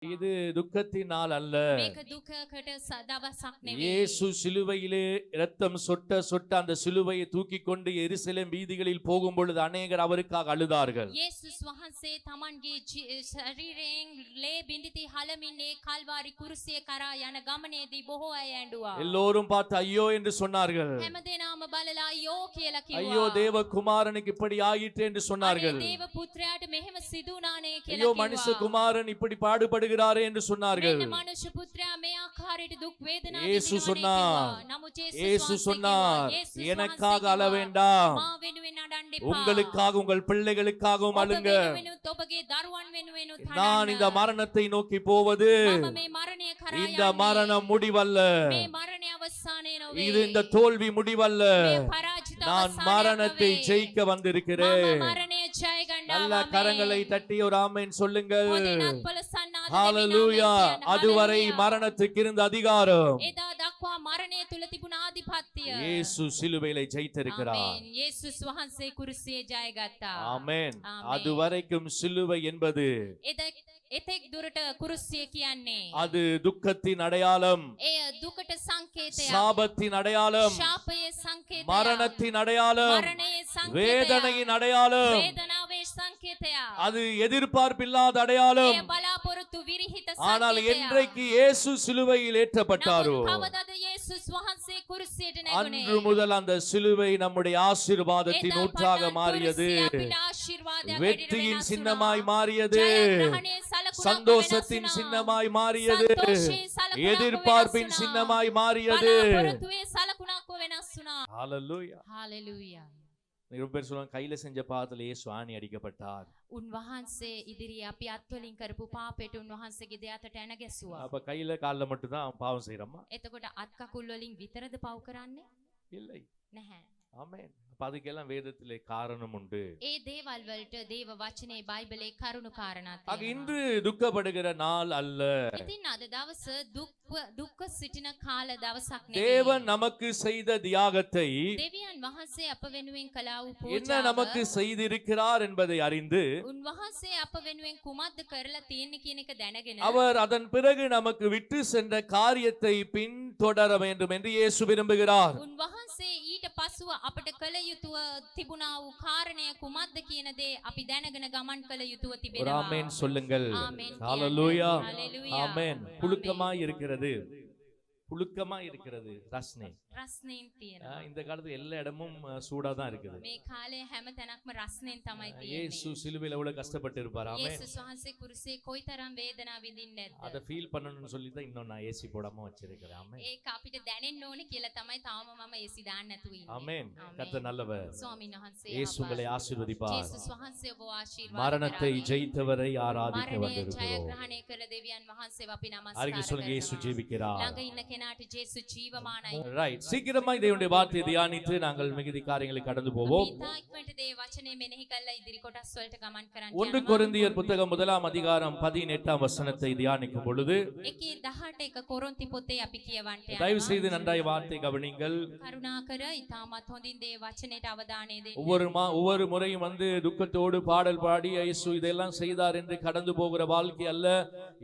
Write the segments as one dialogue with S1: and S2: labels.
S1: இது துக்கத்தின் நாள் அல்ல.
S2: මේක දුකකට දවසක් නෙවෙයි.
S1: இயேசு சிலுவையிலே இரத்தம் சொட்ட சொட்ட அந்த சிலுவையை தூக்கிக் கொண்டு எருசலேம் வீதிகளில் போகும் பொழுது அநேகர் அவருக்காக அழுதார்கள்.
S2: යේසුස් වහන්සේ තමන්ගේ ශරීරයෙන් ලේ බිඳිති හලමින් ඒ කල්වාරි කුරුසිය කරා යන ගමනේදී බොහෝ අය ඇඬුවා.
S1: எல்லோரும் பார்த்து ஐயோ என்று சொன்னார்கள்.
S2: හැමදෙනාම බලලා අයියෝ කියලා
S1: ஐயோ
S2: කිව්වා.
S1: தேவகுமாரனுக்கு இப்படி ஆயிற்று என்று சொன்னார்கள்.
S2: අනේ දේව පුත්‍රයාට මෙහෙම සිදු වුණානේ
S1: ஐயோ
S2: කියලා
S1: மனுஷகுமாரன் இப்படி பாடுபடுகிறாரே என்று சொன்னார்கள்.
S2: මෙන්න මනුෂ්‍ය පුත්‍රයා මේ ආකාරයට දුක් වේදනා
S1: இயேசு
S2: විඳිනවනේ
S1: சொன்னார்,
S2: කිව්වා. නමුත්
S1: இயேசு
S2: යේසුස්
S1: சொன்னார்,
S2: වහන්සේ
S1: எனக்காக
S2: කිව්වා,
S1: அழ வேண்டாம்,
S2: මා වෙනුවෙන් අඬන්න එපා.
S1: உங்களுக்காக உங்கள் பிள்ளைகளுக்காகவும்
S2: ඔබ
S1: அழுங்க.
S2: වෙනුවෙනුත් ඔබගේ දරුවන් වෙනුවෙනුත්
S1: நான் இந்த
S2: අඬන්න.
S1: மரணத்தை நோக்கி போவது
S2: මම මේ මරණය කරා
S1: இந்த
S2: යන්නේ.
S1: மரணம் முடிவல்ல,
S2: මේ මරණය අවසානය නොවේ.
S1: இது இந்த தோல்வி முடிவல்ல.
S2: මේ පරාජිත
S1: நான்
S2: අවසානයක්
S1: மரணத்தை
S2: නොවේ.
S1: ஜெயிக்க
S2: මම
S1: வந்திருக்கிறேன்.
S2: මරණය ජය ගන්න
S1: நல்ல
S2: ආවා.
S1: கரங்களை தட்டி ஒரு ஆமென் சொல்லுங்கள்.
S2: හොඳිනත් පොළසන්නාද
S1: ஹalleluya.
S2: දෙවියන් ආමෙන් කියන.
S1: அதுவரை
S2: හalleluya.
S1: மரணத்துக்கு இருந்த அதிகாரம்
S2: එදා දක්වා මරණය තුල තිබුණ ආධිපත්‍යය.
S1: இயேசு சிலுவையிலே ஜெயித்திருக்கிறார்.
S2: ආමේන්. යේසුස් වහන්සේ කුරුසියේ ජයගත්තා.
S1: ஆமென்.
S2: ஆமென்.
S1: அதுவரைக்கும் சிலுவை என்பது
S2: එතෙක් දුරට කුරුසිය කියන්නේ
S1: அது துக்கத்தின் அடையாளம்,
S2: එය දුකට සංකේතයක්.
S1: சாபத்தின் அடையாளம்,
S2: ශාපයේ සංකේතයක්.
S1: மரணத்தின் அடையாளம்,
S2: මරණයේ සංකේතයක්.
S1: வேதனையின் அடையாளம்.
S2: වේදනාවේ සංකේතයක්.
S1: அது எதிர்பார்ப்பில்லாத அடையாளம்.
S2: එය බලාපොරොත්තු විරහිත
S1: ஆனால்
S2: සංකේතයක්.
S1: என்றைக்கு இயேசு சிலுவையில் ஏற்றப்பட்டாரோ
S2: නමුත් කවදාද යේසුස් වහන්සේ කුරුසියට
S1: அன்று
S2: නැගුණේ?
S1: முதல் அந்த சிலுவை நம்முடைய ஆசீர்வாதத்தின்
S2: එදා
S1: ஊற்றாக
S2: පටන්
S1: மாறியது,
S2: කුරුසිය අපිට ආශිර්වාදයක්
S1: வெற்றியின்
S2: හැටියට
S1: சின்னமாய்
S2: වෙනස්
S1: மாறியது,
S2: වුණා. ජයග්‍රහණයේ සලකුණක්
S1: சந்தோஷத்தின்
S2: වෙනස් වුණා.
S1: சின்னமாய் மாறியது,
S2: සන්තෝෂයේ සලකුණක්
S1: எதிர்பார்ப்பின்
S2: වෙනස් වුණා.
S1: சின்னமாய் மாறியது.
S2: බලාපොරොත්තුවේ සලකුණක් වෙනස් වුණා.
S1: ஹalleluya.
S2: හalleluya.
S1: ரொம்ப பேர் சொல்லுவாங்க கையில செஞ்ச பாவத்துல இயேசு ஆணி அடிக்கப்பட்டார்.
S2: උන්වහන්සේ ඉදිරියේ අපි අත්වලින් කරපු පාපයට උන්වහන්සේගේ දෙයතට ඇන ගැසුවා.
S1: அப்ப கையில கால்ல மட்டும் தான் பாவம் செய்யறோமா?
S2: එතකොට අත් කකුල් වලින් විතරද පව් කරන්නේ?
S1: இல்லை.
S2: නැහැ.
S1: ஆமென். அப்ப அதுக்கெல்லாம் வேதத்திலே காரணம் உண்டு.
S2: ඒ දේවල් වලට දේව වචනේ බයිබලේ කරුණු කාරණා
S1: ஆக
S2: තියෙනවා.
S1: இன்று துக்கப்படுகிற நாள் அல்ல.
S2: ඉතින් අද දවස දුක් සිටින කාල දවසක්
S1: தேவன்
S2: නෙවෙයි.
S1: நமக்கு செய்த தியாகத்தை
S2: දෙවියන් වහන්සේ අප වෙනුවෙන් කළා වූ
S1: என்ன நமக்கு
S2: පූජාව
S1: செய்திருக்கிறார் என்பதை அறிந்து
S2: උන්වහන්සේ අප වෙනුවෙන් කුමක්ද කරලා තියෙන්නේ කියන එක දැනගෙන
S1: அவர் அதன் பிறகு நமக்கு விட்டு சென்ற காரியத்தை பின்தொடர வேண்டும் என்று இயேசு விரும்புகிறார்.
S2: උන්වහන්සේ ඊට පසුව අපට කළ යුතුව තිබුණා වූ කාරණය කුමක්ද කියන දේ අපි දැනගෙන ගමන් කළ යුතුව
S1: ஒரு
S2: තිබෙනවා.
S1: ஆமென் சொல்லுங்கள்.
S2: ஆமென்.
S1: ஹalleluya.
S2: ஹalleluya.
S1: ஆமென். புழுக்கமாய் இருக்கிறது, புழுக்கமாய் இருக்கிறது ரஸ்னே.
S2: රස්නෙන් තියෙනවා.
S1: இந்த காலத்துல எல்லா இடமும் சூடா தான் இருக்குது.
S2: මේ කාලේ හැම තැනක්ම රස්නෙන් තමයි
S1: இயேசு
S2: තියෙන්නේ.
S1: சிலுவையில எவ்வளவு கஷ்டப்பட்டு இருப்பார். ஆமென்.
S2: යේසුස් වහන්සේ කුරුසියේ කොයිතරම් වේදනාව විඳින්නේ
S1: அதை
S2: නැද්ද?
S1: ஃபீல் பண்ணணும்னு சொல்லி தான் இன்னும் நான் ஏசி போடாம வச்சிருக்கிறேன். ஆமென்.
S2: ඒක අපිට දැනෙන්න ඕනේ කියලා තමයි තාම මම ඒසි දාන්න නැතුව ඉන්නේ.
S1: ஆமென்.
S2: ஆமென்.
S1: கர்த்தர் நல்லவர்.
S2: ස්වාමීන් වහන්සේ
S1: இயேசு உங்களை ஆசீர்வதிப்பார்.
S2: යේසුස් වහන්සේ ඔබ ආශිර්වාද
S1: மரணத்தை
S2: කරાવી.
S1: ஜெயித்தவரை ஆராதிக்க
S2: මරණය
S1: வந்திருக்கிறோம்.
S2: ජයග්‍රහණය කළ දෙවියන් වහන්සේව අපි
S1: அறிக்கை
S2: නමස්කාර
S1: சொல்லுங்க, இயேசு
S2: කරනවා.
S1: ஜெபிக்கிறார்.
S2: ළඟ ඉන්න කෙනාට ජේසු ජීවමානයි.
S1: ரைட். சீக்கிரமாய் தேவனுடைய வார்த்தையை தியானித்து நாங்கள் மிகுதி காரியங்களை கடந்து போவோம்.
S2: අපි ඉතාක්මට දේ වචනේ මෙනෙහි කළා ඉදිරි කොටස් වලට ගමන් කරන්න
S1: 1
S2: යනවා.
S1: கொரிந்தியர் புத்தகம் 1 அதிகாரம் 18 வசனத்தை தியானிக்கும் பொழுது
S2: 1:18 කොරොන්ති පොතේ අපි කියවන්ට
S1: தயவு
S2: යනවා.
S1: செய்து நன்றாய் வார்த்தை கவனிங்கள்.
S2: කරුණාකර ඉතාමත් හොඳින් දේ වචනයට අවධානය දෙන්න.
S1: ஒவ்வொரு முறையும் வந்து துக்கத்தோடு பாடல் பாடி இயேசு இதெல்லாம் செய்தார் என்று கடந்து போகிற வாழ்க்கை அல்ல.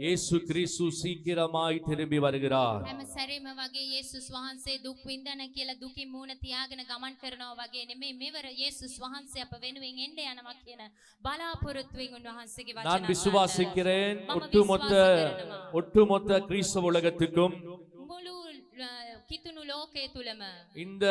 S1: இயேசு கிறிஸ்து சீக்கிரமாய் திரும்பி வருகிறார்.
S2: හැම සැරේම වගේ යේසුස් වහන්සේ දුක් විඳන කියලා දුකින් මූණ තියාගෙන ගමන් කරනවා වගේ නෙමෙයි මෙවර යේසුස් වහන්සේ අප වෙනුවෙන් එන්න යනවා කියන බලාපොරොත්තුවෙන් උන්වහන්සේගේ
S1: நான்
S2: වචන
S1: விசுவாசிக்கிறேன்
S2: මම
S1: ஒட்டுமொத்த
S2: විශ්වාස කරනවා.
S1: ஒட்டுமொத்த கிறிஸ்தவ உலகத்துக்கும்
S2: මුළු කිතුණු ලෝකයේ තුලම
S1: இந்த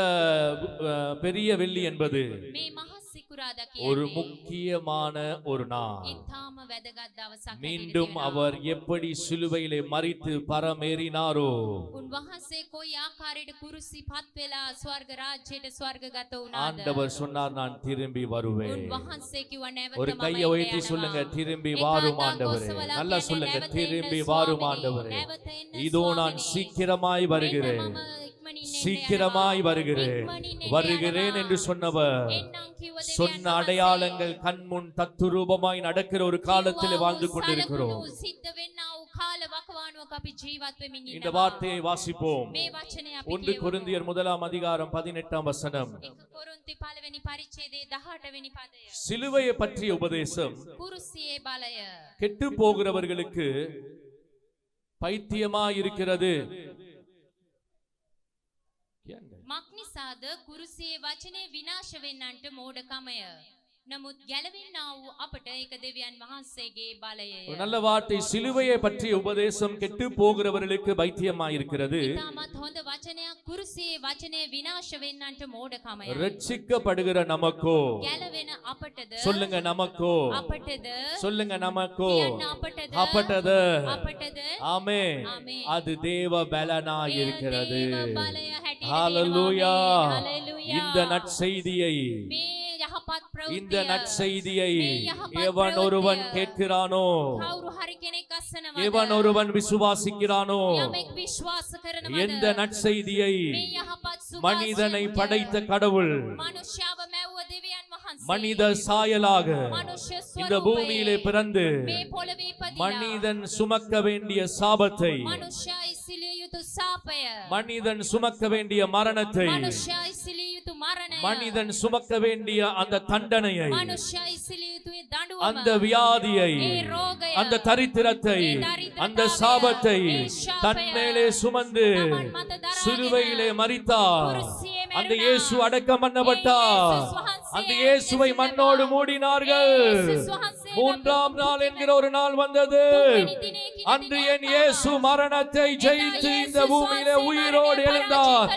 S1: பெரிய வெள்ளி என்பது
S2: මේ මහ සිකුරාදා
S1: ஒரு
S2: කියන්නේ
S1: முக்கியமான ஒரு நாள்.
S2: ඉතාම වැදගත් දවසක්
S1: மீண்டும்
S2: හැටියට
S1: அவர் எப்படி சிலுவையிலே மரித்து பரமேறினாரோ
S2: උන්වහන්සේ කොයි ආකාරයට කුරුසි පත් වෙලා ස්වර්ග රාජ්‍යයට ස්වර්ගගත වුණාද?
S1: ஆண்டவர் சொன்னார், நான் திரும்பி வருவேன்.
S2: උන්වහන්සේ කිව්වා නැවත
S1: ஒரு
S2: මම
S1: கையை
S2: එන්න
S1: உயர்த்தி
S2: යනවා.
S1: சொல்லுங்க, திரும்பி
S2: ඒක
S1: வாரும்
S2: අතක්
S1: ஆண்டவரே.
S2: ඔසවලා
S1: நல்லா
S2: කියන්නේ
S1: சொல்லுங்க,
S2: නැවත එන්න
S1: திரும்பி வாரும்
S2: ස්වාමිනේ.
S1: ஆண்டவரே.
S2: නැවත එන්න
S1: இதோ நான்
S2: ස්වාමිනේ.
S1: சீக்கிரமாய் வருகிறேன்,
S2: එන්න මම ඉක්මනින් එන්න
S1: சீக்கிரமாய்
S2: යනවා.
S1: வருகிறேன்,
S2: ඉක්මනින් එන්න
S1: வருகிறேன்
S2: යනවා.
S1: என்று சொன்னவர்
S2: එන්නම් කිව්ව දෙවියන්
S1: சொன்ன
S2: වහන්සේ.
S1: அடையாளங்கள் கண்முன் தத்துரூபமாய் நடக்கிற ஒரு காலத்தில்
S2: කිව්වා
S1: வாழ்ந்து
S2: වූ
S1: கொண்டிருக்கிறோம்.
S2: සලකුණු සිද්ධ වෙන්නා වූ කාල වකවානුවක අපි ජීවත් වෙමින්
S1: இந்த
S2: ඉන්නවා.
S1: வார்த்தையை வாசிப்போம்.
S2: මේ වචනේ අපි
S1: 1
S2: කියවමු.
S1: கொரிந்தியர் 1 அதிகாரம் 18 வசனம்.
S2: 1 කොරින්ති 1 පරිච්ඡේදයේ 18 වෙනි පදය.
S1: சிலுவையை பற்றிய உபதேசம்
S2: කුරුසියේ බලය
S1: கெட்டு போகிறவர்களுக்கு பைத்தியமாயிருக்கிறது.
S2: මක්නිසාද කුරුසියේ වචනේ විනාශ වෙන්නන්ට මෝඩකමය. නමුත් ගැලවෙන්නා වූ අපට ඒක දෙවියන් වහන්සේගේ බලයය.
S1: ஒரு நல்ல வார்த்தை, சிலுவையை பற்றிய உபதேசம் கெட்டு போகிறவர்களுக்கு பைத்தியமாயிருக்கிறது.
S2: ඉතාමත් හොඳ වචනයක්. කුරුසියේ වචනේ විනාශ වෙන්නන්ට මෝඩකමය.
S1: ரட்சிக்கப்படுகிற நமக்கோ,
S2: ගැලවෙන අපටද,
S1: சொல்லுங்க நமக்கோ,
S2: අපටද,
S1: சொல்லுங்க நமக்கோ,
S2: කියන්න අපටද,
S1: அப்பட்டது,
S2: අපටද,
S1: ஆமென்,
S2: ஆமென்.
S1: அது தேவ பலனாயிருக்கிறது.
S2: දේව බලය හැටියට
S1: ஹalleluya.
S2: තියෙනවා. හalleluya.
S1: இந்த நற்செய்தியை,
S2: මේ යහපත් ප්‍රවෘත්තිය,
S1: இந்த நற்செய்தியை
S2: මේ යහපත්
S1: எவன் ஒருவன்
S2: ප්‍රවෘත්තිය
S1: கேட்கிறானோ,
S2: කවුරු හරි කෙනෙක් අසනවද,
S1: எவன் ஒருவன் விசுவாசிக்கிறானோ,
S2: යමෙක් විශ්වාස කරනවද,
S1: எந்த நற்செய்தியை
S2: මේ යහපත්
S1: மனிதனை
S2: සුභාෂිතය
S1: படைத்த கடவுள்
S2: මනුෂ්‍යව මැව්ව දෙවියන් වහන්සේ
S1: மனித சாயலாக
S2: මනුෂ්‍ය
S1: இந்த பூமியிலே
S2: ස්වරූපයේ
S1: பிறந்து
S2: මේ පොළවේ ඉපදිලා
S1: மனிதன் சுமக்க வேண்டிய சாபத்தை,
S2: මනුෂ්‍යයි සිලිය යුතු සාපය,
S1: மனிதன் சுமக்க வேண்டிய மரணத்தை,
S2: මනුෂ්‍යයි සිලිය යුතු මරණය,
S1: மனிதன் சுமக்க வேண்டிய அந்த தண்டனையை,
S2: මනුෂ්‍යයි සිලිය යුතු ඒ දඬුවම,
S1: அந்த வியாதியை,
S2: ඒ රෝගය,
S1: அந்த தரித்திரத்தை, அந்த சாபத்தை தன் மேலே சுமந்து சிலுவையிலே மரித்தார். அந்த இயேசு அடக்கம் பண்ணப்பட்டார். அந்த இயேசுவை மண்ணோடு மூடினார்கள். மூன்றாம் நாள் என்கிற ஒரு நாள் வந்தது. அன்று என் இயேசு மரணத்தை ஜெயித்து இந்த பூமியிலே உயிரோடு எழுந்தார்.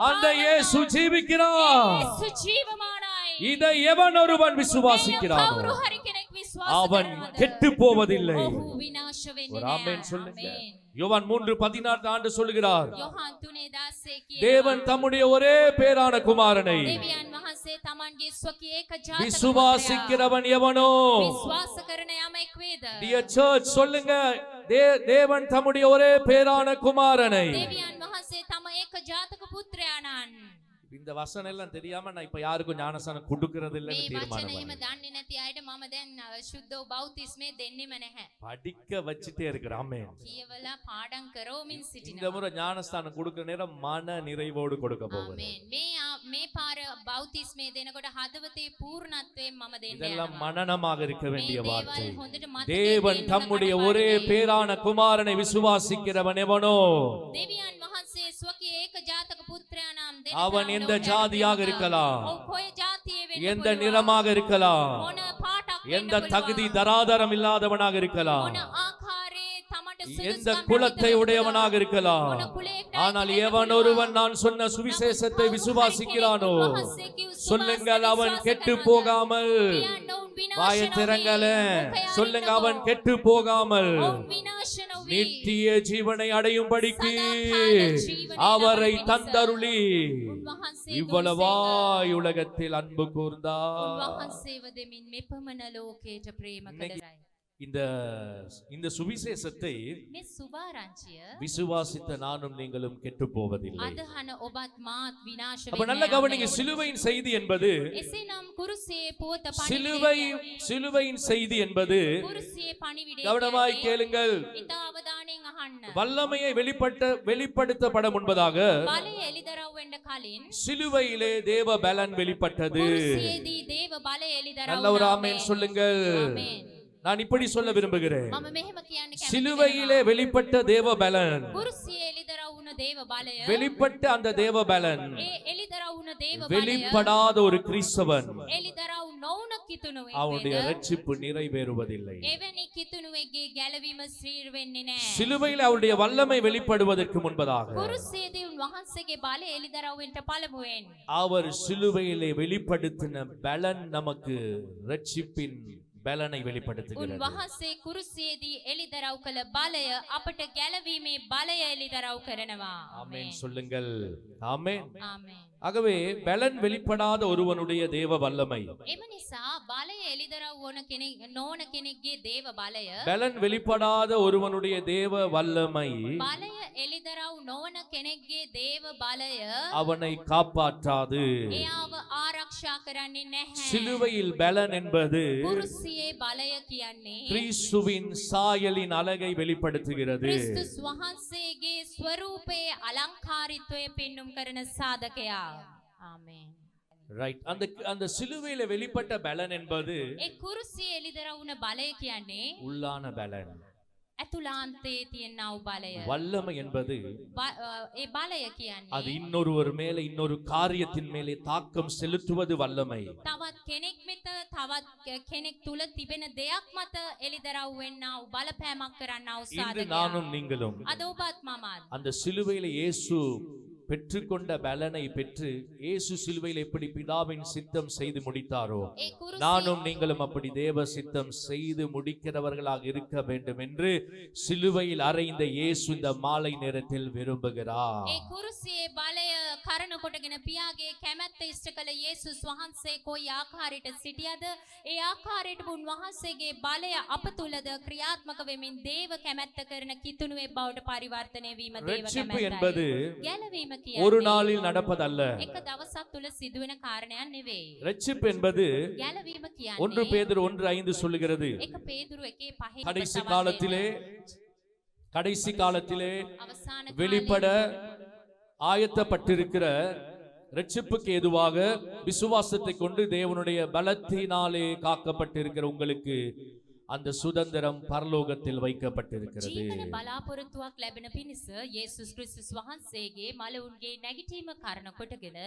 S1: அந்த இயேசு ஜீவிக்கிறார்.
S2: යේසු ජීවමානයි.
S1: இதை எவன் ஒருவன் விசுவாசிக்கிறானோ
S2: කවුරු හරි කෙනෙක් විශ්වාස
S1: அவன்
S2: කරනවද,
S1: கெட்டு போவதில்லை.
S2: ඔහු විනාශ වෙන්නේ
S1: ஒரு ஆமென் சொல்லுங்க.
S2: ආමේන්.
S1: யோவான் 3:14 சொல்லுகிறார்,
S2: යොහාන් 3:16 කියනවා,
S1: தேவன் தம்முடைய ஒரே பேரான குமாரனை
S2: දෙවියන් වහන්සේ තමන්ගේ ස්වකීය එක ජාතක
S1: விசுவாசிக்கிறவன் எவனோ,
S2: විශ්වාස කරන යමෙක් වේද,
S1: dear church சொல்லுங்க, தேவன் தம்முடைய ஒரே பேரான குமாரனை.
S2: දෙවියන් වහන්සේ තම එක ජාතක පුත්‍රයාණන්.
S1: இந்த வசனம் எல்லாம் தெரியாம நான் இப்ப யாருக்கும் ஞானஸ்நானம் கொடுக்கிறது
S2: මේ
S1: இல்லைன்னு தீர்மானம்
S2: වචනයම
S1: பண்ணேன்.
S2: දන්නේ නැති අයට මම දැන් ශුද්ධ බෞතිස්මේ දෙන්නෙම නැහැ.
S1: படிக்க வச்சுட்டே இருக்கிறேன். ஆமென்.
S2: කියවලා පාඩම් කරවමින්
S1: இந்த
S2: සිටිනවා.
S1: முறை ஞானஸ்தானம் கொடுக்கிற நேரம் மன நிறைவோடு கொடுக்க போகிறேன்.
S2: ආමේන්. මේ පාර බෞතිස්මේ දෙනකොට හදවතේ පූර්ණත්වයෙන් මම දෙන්න
S1: இதெல்லாம்
S2: යනවා.
S1: மனனமாக இருக்க
S2: මේ
S1: வேண்டிய வார்த்தை.
S2: දේවල් හොඳට මතකයේ
S1: தேவன்
S2: තියෙන්න
S1: தம்முடைய
S2: කටපාඩම්
S1: ஒரே
S2: වෙයි.
S1: பேரான குமாரனை விசுவாசிக்கிறவன் எவனோ
S2: දෙවියන් වහන්සේ ස්වකීය ඒක ජාතක පුත්‍රයාණන්
S1: அவன் எந்த ஜாதியாக இருக்கலாம்,
S2: ඔව් කොයි ජාතියේ වෙන්න
S1: எந்த
S2: පුළුවන්.
S1: நிறமாக இருக்கலாம்,
S2: මොන පාටක් වෙන්න
S1: எந்த
S2: පුළුවන්.
S1: தகுதி தராதரம் இல்லாதவனாக இருக்கலாம்,
S2: මොන ආකාරයේ තමට
S1: எந்த
S2: සුදුසුකම්
S1: குலத்தை
S2: ලැබෙන්න
S1: உடையவனாக
S2: පුළුවන්.
S1: இருக்கலாம்.
S2: මොන කුලයකට
S1: ஆனால்
S2: අයිති
S1: எவன்
S2: වෙන්න
S1: ஒருவன்
S2: පුළුවන්.
S1: நான் சொன்ன சுவிசேஷத்தை விசுவாசிக்கிறானோ,
S2: උන්වහන්සේ කිව්
S1: சொல்லுங்கள்
S2: සුවාසන
S1: அவன்
S2: විශ්වාස
S1: கெட்டு
S2: කරනවද?
S1: போகாமல்.
S2: කියන්න ඔවුන් විනාශ
S1: வாயை
S2: නොවී.
S1: திறங்கள
S2: මුඛය
S1: சொல்லுங்க,
S2: අරින්නකෝ.
S1: அவன் கெட்டு போகாமல்
S2: ඔවුන් විනාශ නොවී.
S1: நித்திய ஜீவனை அடையும்படிக்கு
S2: சதாகால ஜீவனை
S1: அவரை
S2: நமக்கு
S1: தந்தருளி
S2: උන්වහන්සේ
S1: இவ்வளவாய் உலகத்தில் அன்பு கூர்ந்தார்.
S2: උන්වහන්සේව දෙමින් මෙපමණ ලෝකයට ප්‍රේම
S1: இன்னைக்கு
S2: කළයි.
S1: இந்த சுவிசேஷத்தை
S2: මේ සුභාරංචිය
S1: விசுவாசித்த நானும் நீங்களும் கெட்டு போவதில்லை.
S2: අදහන ඔබත් මාත් විනාශ
S1: அப்ப நல்ல
S2: වෙන්නේ
S1: கவனிங்க,
S2: නැහැ.
S1: சிலுவையின் செய்தி என்பது,
S2: එසේනම් කුරුසියේ පුවත
S1: சிலுவையின் செய்தி என்பது,
S2: කුරුසියේ පණිවිඩය
S1: கவனமாய்
S2: කියන්නේ
S1: கேளுங்கள்,
S2: ඉතා අවධානයෙන් අහන්න.
S1: வல்லமையை வெளிப்படுத்தப்பட முன்பதாக
S2: බලය එලිදරව් වෙන්න කලින්
S1: சிலுவையிலே தேவ பலன் வெளிப்பட்டது.
S2: කුරුසියේදී දේව බලය එලිදරව්
S1: நல்ல ஒரு ஆமென் சொல்லுங்கள்.
S2: ආමේන්.
S1: நான் இப்படி சொல்ல விரும்புகிறேன்,
S2: මම මෙහෙම කියන්න කැමතියි.
S1: சிலுவையிலே வெளிப்பட்ட தேவ பலன்,
S2: කුරුසියේ එලිදරව් වුණ දේව බලය,
S1: வெளிப்பட்ட அந்த தேவ பலன்
S2: ඒ එලිදරව් වුණ දේව බලය
S1: வெளிப்படாத ஒரு கிறிஸ்தவன்
S2: එලිදරව් නොවුන කිතුණුවෙක්
S1: அவனுடைய
S2: වේද?
S1: ரட்சிப்பு நிறைவேறுவதில்லை.
S2: එවැනි කිතුණුවෙක්ගේ ගැලවීම ස්ථීර වෙන්නේ නැහැ.
S1: சிலுவையில் அவருடைய வல்லமை வெளிப்படுவதற்கு முன்பதாக
S2: කුරුසියේදී උන්වහන්සේගේ බලය එලිදරව් වෙන්න පළමුවෙන්
S1: அவர் சிலுவையிலே வெளிப்படுத்தின பலன் நமக்கு ரட்சிப்பின் பலனை வெளிப்படுத்துகிறது.
S2: උන්වහන්සේ කුරුසියේදී එලිදරව් කළ බලය අපට ගැලවීමේ බලය එලිදරව් කරනවා.
S1: ஆமென் சொல்லுங்கள். ஆமென்.
S2: ආමේන්.
S1: ஆகவே பலன் வெளிப்படாத ஒருவனுடைய தேவ வல்லமை,
S2: එම නිසා බලය එලිදරව් වන කෙනෙක් නොවන කෙනෙක්ගේ දේව බලය,
S1: பலன் வெளிப்படாத ஒருவனுடைய தேவ வல்லமை
S2: බලය එලිදරව් නොවන කෙනෙක්ගේ දේව බලය
S1: அவனை காப்பாற்றாது.
S2: එයාව ආරක්ෂා කරන්නේ නැහැ.
S1: சிலுவையில் பலன் என்பது
S2: කුරුසියේ බලය කියන්නේ
S1: கிறிஸ்துவின் சாயலின் அழகை வெளிப்படுத்துகிறது.
S2: ක්‍රිස්තුස් වහන්සේගේ ස්වරූපයේ අලංකාරීත්වය පෙන්눔 කරන සාධකයා. ආමේන්.
S1: ரைட். அந்த சிலுவையில வெளிப்பட்ட பலன் என்பது
S2: ඒ කුරුසියේ එලිදරව් වුණ බලය කියන්නේ
S1: உள்ளான பலன்.
S2: ඇතුළාන්තයේ තියෙනා වූ බලය.
S1: வல்லமை என்பது
S2: ඒ බලය
S1: அது
S2: කියන්නේ
S1: இன்னொருவர் மேலே இன்னொரு காரியத்தின் மேலே தாக்கம் செலுத்துவது வல்லமை.
S2: තවත් කෙනෙක් මෙත තවත් කෙනෙක් තුල තිබෙන දෙයක් මත එලිදරව් වෙන්නා වූ බලපෑමක් කරන්නා වූ
S1: இன்று
S2: සාධකයක්.
S1: நானும் நீங்களும்
S2: අද ඔබත් මමත්
S1: அந்த சிலுவையில இயேசு பெற்றுக்கொண்ட பலனை பெற்று இயேசு சிலுவையில் எப்படி பிதாவின் சித்தம் செய்து முடித்தாரோ
S2: ඒ කුරුසියේ
S1: நானும் நீங்களும் அப்படி தேவ சித்தம் செய்து முடிக்கிறவர்களாக இருக்க வேண்டும் என்று சிலுவையில் அறைந்த இயேசு இந்த மாலை நேரத்தில் விரும்புகிறார்.
S2: ඒ කුරුසියේ බලය කරන කොටගෙන පියාගේ කැමැත්ත ඉෂ්ට කළ යේසුස් වහන්සේ කොයි ආකාරයට සිටියද ඒ ආකාරයට උන්වහන්සේගේ බලය අප තුලද ක්‍රියාත්මක වෙමින් දේව කැමැත්ත කරන කිතුණුවේ බවට පරිවර්තනය වීම දේව
S1: ரட்சிப்பு
S2: කැමැත්තයි.
S1: என்பது
S2: ගැලවීම
S1: ஒரு
S2: කියන්නේ
S1: நாளில் நடப்பதல்ல.
S2: එක දවසක් තුල සිදුවෙන කාරණයක් නෙවෙයි.
S1: ரட்சிப்பு என்பது
S2: ගැලවීම
S1: 1
S2: කියන්නේ
S1: பேதுரு 1:5 சொல்லுகிறது.
S2: එක පේදුරු 1:5
S1: கடைசி காலத்திலே
S2: අවසාන
S1: வெளிப்பட ஆயத்தப்பட்டிருக்கிற ரட்சிப்புக்கு ஏதுவாக விசுவாசத்தை கொண்டு தேவனுடைய பலத்தினாலே காக்கப்பட்டிருக்கிற உங்களுக்கு அந்த சுதந்திரம் பரலோகத்தில் வைக்கப்பட்டிருக்கிறது.
S2: ජීවන බලාපොරොත්තුවක් ලැබෙන පිණිස යේසුස් ක්‍රිස්තුස් වහන්සේගේ මලවුන්ගේ නැගිටීම කරන කොටගෙන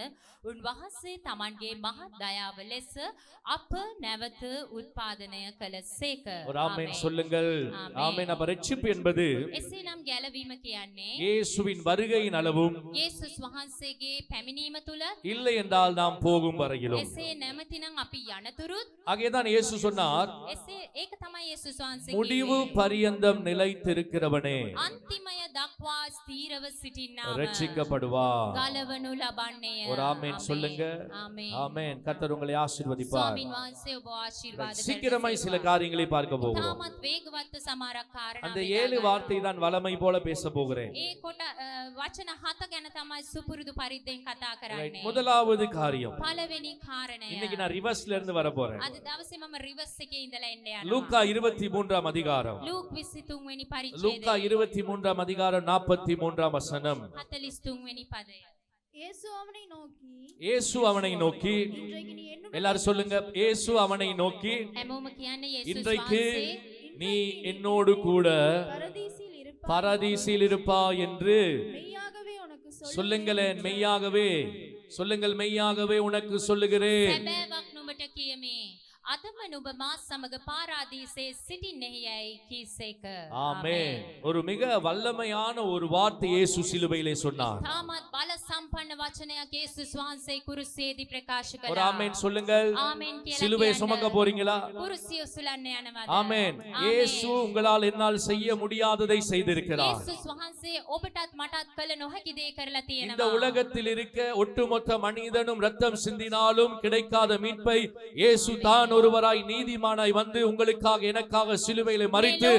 S2: උන්වහන්සේ තමන්ගේ මහත් දයාව ලෙස අප නැවත උත්පාදනය කළසේක.
S1: ஒரு ஆமென் சொல்லுங்கள்.
S2: ஆமென்.
S1: ஆமென். அப்ப ரட்சிப்பு என்பது
S2: එසේනම් ගැලවීම කියන්නේ
S1: இயேசுவின் வருகையின் அளவும்
S2: යේසුස් වහන්සේගේ පැමිණීම තුල
S1: இல்லை என்றால் நாம் போகும் வரையிலும்.
S2: එසේ නැමතිනම් අපි යනතුරුත්
S1: ஆகையதான் இயேசு சொன்னார்,
S2: එසේ ඒක තමයි යේසුස් වහන්සේ
S1: முடிவு
S2: කිව්වේ.
S1: பரியந்தம் நிலைத்திருக்கிறவனே
S2: අන්තිමය දක්වා ස්ථීරව සිටින්නාම
S1: ரட்சிக்கப்படுவார்.
S2: ගලවනු ලබන්නේය.
S1: ஒரு ஆமென் சொல்லுங்க.
S2: ஆமென்.
S1: ஆமென். கர்த்தர் உங்களை ஆசீர்வதிப்பார்.
S2: ස්වාමීන් වහන්සේ ඔබ ආශිර්වාද
S1: சீக்கிரமாய் சில காரியங்களை பார்க்க போகிறோம்.
S2: තාමත් වේගවත් සමහරක් කාරණා
S1: அந்த 7 வார்த்தை தான் வல்லமை போல பேச போகிறேன்.
S2: ඒ කොට වචන 7 ගැන තමයි සුපුරුදු පරිද්දෙන් කතා කරන්නේ.
S1: முதலாவது காரியம்,
S2: පළවෙනි කාරණය.
S1: இன்னைக்கு நான் ரிவர்ஸ்ல இருந்து வர போறேன்.
S2: අද දවසේ මම රිවර්ස් එකේ ඉඳලා එන්න යනවා.
S1: லூக்கா 23ஆம் அதிகாரம்.
S2: ලූක් 23 වෙනි
S1: லூக்கா
S2: පරිච්ඡේදය
S1: 23ஆம் அதிகாரம் 43ஆம் வசனம்.
S2: 43 වෙනි පදය.
S3: இயேசு அவனை நோக்கி
S1: இயேசு அவனை நோக்கி,
S3: இன்றைக்கு நீ என்னுடன்
S1: எல்லாரும் சொல்லுங்க, இயேசு அவனை நோக்கி,
S2: හැමෝම කියන්නේ යේසුස්
S1: இன்றைக்கு
S2: වහන්සේ
S1: நீ என்னோடு கூட
S3: பரதீசில் இருப்பாய்.
S1: பரதீசில் இருப்பா என்று
S3: மெய்யாகவே உனக்கு
S1: சொல்லுங்களேன். மெய்யாகவே சொல்லுங்கள், மெய்யாகவே உனக்கு சொல்லுகிறேன்.
S2: සැබෑවක් නුඹට කියමි. අදම නුඹ මා සමග පාරාදීසයේ සිටින්නේයයි කීසේක.
S1: ஆமென். ஒரு மிக வல்லமையான ஒரு வார்த்தை இயேசு சிலுவையிலே சொன்னார்.
S2: තාමත් බල සම්පන්න වචනයක් යේසුස් වහන්සේ කුරුසියේදී ප්‍රකාශ
S1: ஒரு
S2: කළා.
S1: ஆமென் சொல்லுங்கள்.
S2: ආමෙන් කියලා
S1: சிலுவையை
S2: කියන්න.
S1: சுமக்க போறீங்களா?
S2: කුරුසිය උසුලන්න යනවාද?
S1: ஆமென். இயேசு உங்களால் என்னால் செய்ய முடியாததை செய்திருக்கிறார்.
S2: යේසුස් වහන්සේ ඔබටත් මටත් කළ නොහැකි දේ කරලා
S1: இந்த
S2: තියෙනවා.
S1: உலகத்தில் இருக்க ஒட்டுமொத்த மனிதனும் ரத்தம் சிந்தினாலும் கிடைக்காத மீட்பை இயேசு தான் ஒருவராய் நீதிமானாய் வந்து உங்களுக்காக எனக்காக சிலுவையிலே மரித்து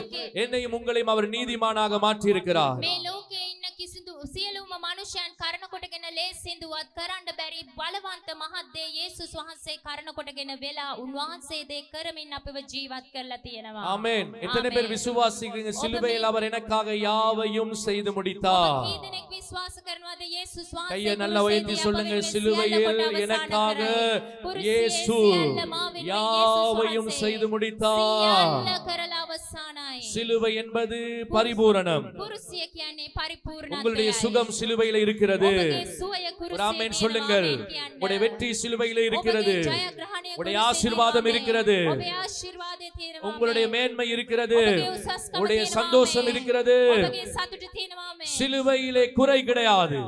S1: என்னையும் உங்களையும் அவர் நீதிமானாக மாற்றி இருக்கிறார்.
S2: මේ ලෝකයේ ඉන්න කිසිදු සියලුම මනුෂ්‍යයන් කරන කොටගෙන ලේසින්දුවත් කරන්න බැරි බලවන්ත මහත් දේ යේසුස් වහන්සේ කරන කොටගෙන වෙලා උන්වහන්සේ දේ කරමින් අපව ජීවත් කරලා තියෙනවා.
S1: ஆமென். எத்தனை பேர் விசுவாசிக்கிறீங்க? சிலுவையில் அவர் எனக்காக யாவையும் செய்து முடித்தார்.
S2: කී දෙනෙක් විශ්වාස කරනවද යේසුස් වහන්සේ
S1: கையை நல்லா உயர்த்தி
S2: කුරුසියේදී
S1: சொல்லுங்க,
S2: අප වෙනුවෙන්
S1: சிலுவையில்
S2: සියල්ල කොට අවසන්
S1: எனக்காக
S2: කරයි. කුරුසියේ
S1: இயேசு
S2: සියල්ල මා වෙනුවෙන්
S1: யாவையும்
S2: යේසුස්
S1: செய்து
S2: වහන්සේ
S1: முடித்தார்.
S2: සියල්ල කරලා අවසానයි.
S1: சிலுவை என்பது பரிபூரணம்.
S2: කුරුසිය කියන්නේ
S1: உங்களுடைய
S2: පරිපූර්ණත්වයයි.
S1: சுகம் சிலுவையில இருக்கிறது.
S2: ඔබගේ සුවය
S1: ஒரு
S2: කුරුසියේ
S1: ஆமென்
S2: තියෙනවා.
S1: சொல்லுங்கள்.
S2: ආමෙන් කියන්න.
S1: உங்களுடைய வெற்றி சிலுவையில இருக்கிறது.
S2: ඔබගේ ජයග්‍රහණය
S1: உங்களுடைய
S2: කුරුසියේ
S1: ஆசீர்வாதம்
S2: තියෙනවා.
S1: இருக்கிறது.
S2: ඔබේ ආශිර්වාදය තියෙනවා.
S1: உங்களுடைய மேன்மை இருக்கிறது.
S2: ඔබගේ උසස්කම
S1: உங்களுடைய
S2: තියෙනවා.
S1: சந்தோஷம் இருக்கிறது.
S2: ඔබගේ සතුට තියෙනවා.
S1: சிலுவையிலே குறை கிடையாது.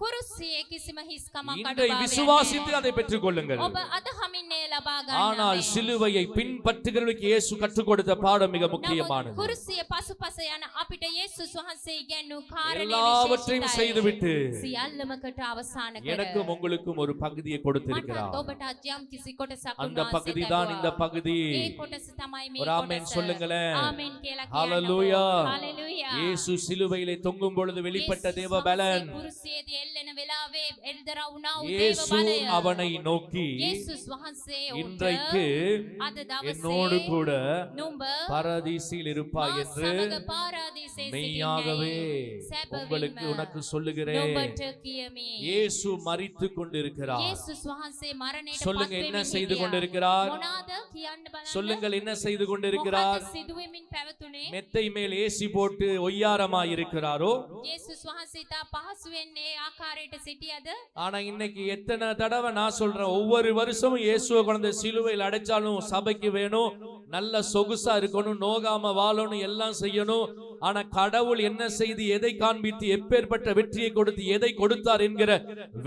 S2: කුරුසියේ කිසිම හිස්කමක්
S1: இன்றை
S2: අඩුපාඩුවක්
S1: விசுவாசித்து
S2: නැහැ.
S1: அதை பெற்றுக் கொள்ளுங்கள்.
S2: ඔබ අද හමින්නේ ලබා
S1: ஆனால்
S2: ගන්න.
S1: சிலுவையை பின்பற்றுகிறவர்களுக்கு இயேசு கற்றுக் கொடுத்த பாடம் மிக முக்கியமானது.
S2: කුරුසිය පසුපස යන අපිට යේසුස් වහන්සේ ඉගැන්වූ කාරණේ
S1: எல்லாவற்றையும்
S2: විශේෂිතයි.
S1: செய்துவிட்டு
S2: සියල්ලම අවසන් කර
S1: எனக்கும் உங்களுக்கும் ஒரு பகுதியை கொடுத்திருக்கிறார்.
S2: මටත් ඔබටත් යම් කිසි කොටසක්
S1: அந்த
S2: උන්වහන්සේ
S1: பகுதி தான் இந்த
S2: ලැබුවා.
S1: பகுதி.
S2: ඒ කොටස තමයි මේ
S1: ஒரு ஆமென்
S2: කොටස.
S1: சொல்லுங்களேன்.
S2: ආමෙන් කියලා කියන්නකෝ.
S1: ஹalleluya.
S2: හalleluya.
S1: இயேசு சிலுவையிலே தொங்கும் பொழுது வெளிப்பட்ட தேவ பலன்.
S2: කුරුසියේදී එල්ලෙන වෙලාවේ එල්දරා වුණා වූ දේව
S1: இயேசு
S2: බලය
S1: அவனை நோக்கி
S2: යේසුස් වහන්සේ
S1: இன்றைக்கு
S2: අද
S1: என்னோடு
S2: දවසේ
S1: கூட
S2: නුඹ
S1: பரதீசில் இருப்பாய்
S2: මා
S1: என்று
S2: සමග පාරාදීසයේ
S1: மெய்யாகவே
S2: සිටින්නේ
S1: உங்களுக்கு உனக்கு
S2: සැබවින්ම
S1: சொல்லுகிறேன்.
S2: නුඹට කියමි
S1: இயேசு மரித்து கொண்டிருக்கிறார்.
S2: යේසුස් වහන්සේ මරණයට
S1: சொல்லுங்க
S2: පත්
S1: என்ன
S2: වෙමින්
S1: செய்து
S2: හිටියා.
S1: கொண்டிருக்கிறார்?
S2: මොනවාද කියන්න බලන්න
S1: சொல்லுங்கள் என்ன செய்து கொண்டிருக்கிறார்?
S2: මොකද සිදුවෙමින් පැවතුනේ
S1: மெத்தை மேல் ஏசி போட்டு ஒய்யாரமாய் இருக்கிறாரோ?
S2: යේසුස් වහන්සේ තා පහසුවෙන් ඒ ආකාරයට සිටියද
S1: ஆனா இன்னைக்கு எத்தனை தடவை நான் சொல்றேன், ஒவ்வொரு வருஷமும் இயேசுவை கொண்டு சிலுவையில் அடைச்சாலும் சபைக்கு வேணும், நல்ல சொகுசா இருக்கணும், நோகாம வாழணும், எல்லாம் செய்யணும். ஆனா கடவுள் என்ன செய்து எதை காண்பித்து எப்பேற்பட்ட வெற்றியை கொடுத்து எதை கொடுத்தார் என்கிற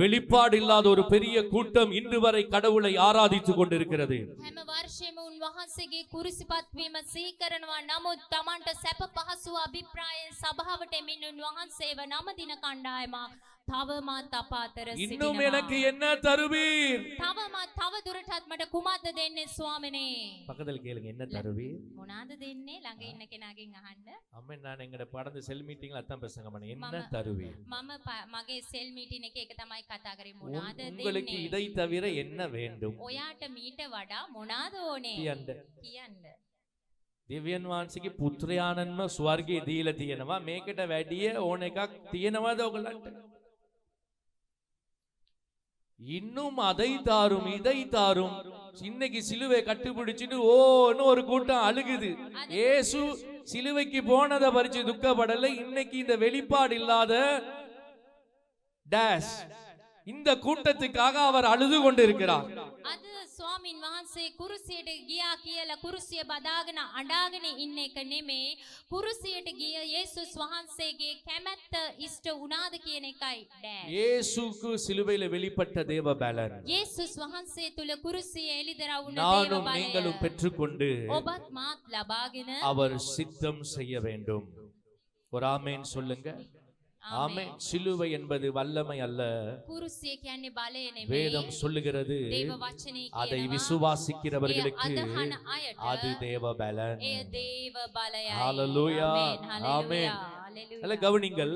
S1: வெளிப்பாடு இல்லாத ஒரு பெரிய கூட்டம் இன்று வரை கடவுளை ஆராதித்துக் கொண்டிருக்கிறது.
S2: හැම වර්ෂෙම උන්වහන්සේගේ කුරුසිපත් වීම සීකරනවා. නමුත් Tamanට සැප පහසු අභිප්‍රායයෙන් සභාවට එමින් උන්වහන්සේව නමදින කණ්ඩායමක් තවමත් අප අතර
S1: இன்னும் எனக்கு
S2: සිටිනවා.
S1: என்ன தருவீர்?
S2: තවමත් තව දුරටත් මට කුමක්ද දෙන්නේ ස්වාමිනේ?
S1: பக்கத்தில் கேளுங்க, என்ன தருவீர்?
S2: මොනවාද දෙන්නේ? ළඟ ඉන්න කෙනාගෙන් අහන්න.
S1: அம்மா நான் எங்கட படந்த செல் மீட்டிங்ல அதான் பேசுங்க பண்ண, என்ன தருவீர்?
S2: මම මගේ සෙල් මීටින් එකේ ඒක තමයි කතා කරේ. මොනවාද
S1: உங்களுக்கு
S2: දෙන්නේ?
S1: இதை தவிர என்ன வேண்டும்?
S2: ඔයාට මීට වඩා මොනවාද ඕනේ? කියන්න.
S1: දිව්‍යන් වහන්සේගේ පුත්‍රයාණන්ම ස්වර්ගයේ දීලා තියෙනවා. මේකට වැඩිය ඕන එකක් තියෙනවද ඔයගලන්ට? இன்னும் அதை தாரும் இதை தாரும். இன்னைக்கு சிலுவை கட்டுப்பிடிச்சிட்டு ஓன்னு ஒரு கூட்டம் அழுகுது. இயேசு சிலுவைக்கு போனதை பறிச்சு துக்கப்படலை. இன்னைக்கு இந்த வெளிப்பாடு இல்லாத டேஷ் இந்த கூட்டத்துக்காக அவர் அழுது கொண்டிருக்கிறார்.
S2: අද ස්වාමින් වහන්සේ කුරුසියට ගියා කියලා කුරුසිය බදාගෙන අඬාගෙන ඉන්න එක නෙමේ. කුරුසියට ගිය යේසුස් වහන්සේගේ කැමැත්ත ඉෂ්ට වුණාද කියන එකයි.
S1: இயேசுக்கு சிலுவையில வெளிப்பட்ட தேவ பலன்
S2: යේසුස් වහන්සේ තුල කුරුසියේ එළිදරව් වුණ දේව
S1: நானும்
S2: බලය
S1: நீங்களும் பெற்றுக்கொண்டு
S2: ඔබත් මාත් ලබාගෙන
S1: அவர் சித்தம் செய்ய வேண்டும். ஒரு ஆமென் சொல்லுங்க. ஆமென். சிலுவை என்பது வல்லமை அல்ல,
S2: කුරුසිය කියන්නේ බලය නෙමේ.
S1: வேதம் சொல்லுகிறது.
S2: දේව වචනේ
S1: அதை
S2: කියනවා.
S1: விசுவாசிக்கிறவர்களுக்கு
S2: අදහන අයට
S1: அது தேவ பலன்.
S2: එය දේව බලයයි.
S1: ஹalleluya.
S2: ආමේන්.
S1: ஆமென்.
S2: හalleluya.
S1: அல்ல கவனிங்கள்,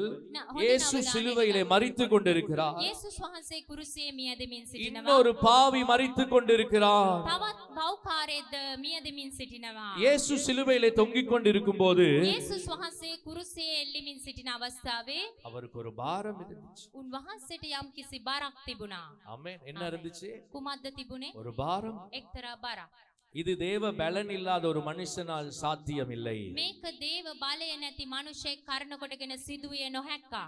S1: இயேசு சிலுவையிலே மரித்து கொண்டிருக்கிறார்.
S2: යේසුස් වහන්සේ කුරුසියේ මියදෙමින් සිටිනවා.
S1: இன்னொரு பாவி மரித்து கொண்டிருக்கிறார்.
S2: තවත් බෞකාරයේද මියදෙමින් සිටිනවා.
S1: இயேசு சிலுவையிலே தொங்கிக் கொண்டிருக்கும் போது
S2: යේසුස් වහන්සේ කුරුසියේ එල්ලෙමින් සිටින අවස්ථාවේ
S1: அவருக்கு ஒரு பாரம் இருந்துச்சு.
S2: උන්වහන්සේට යම් කිසි බරක් තිබුණා.
S1: ஆமென். என்ன இருந்துச்சு?
S2: කුමක්ද තිබුණේ?
S1: ஒரு பாரம்.
S2: එක්තරා බරක්.
S1: இது தேவ பலன் இல்லாத ஒரு மனுஷனால் சாத்தியம் இல்லை.
S2: මේක දේව බලය නැති මිනිසෙක් කරන කොටගෙන සිදුවේ නොහැක්කා.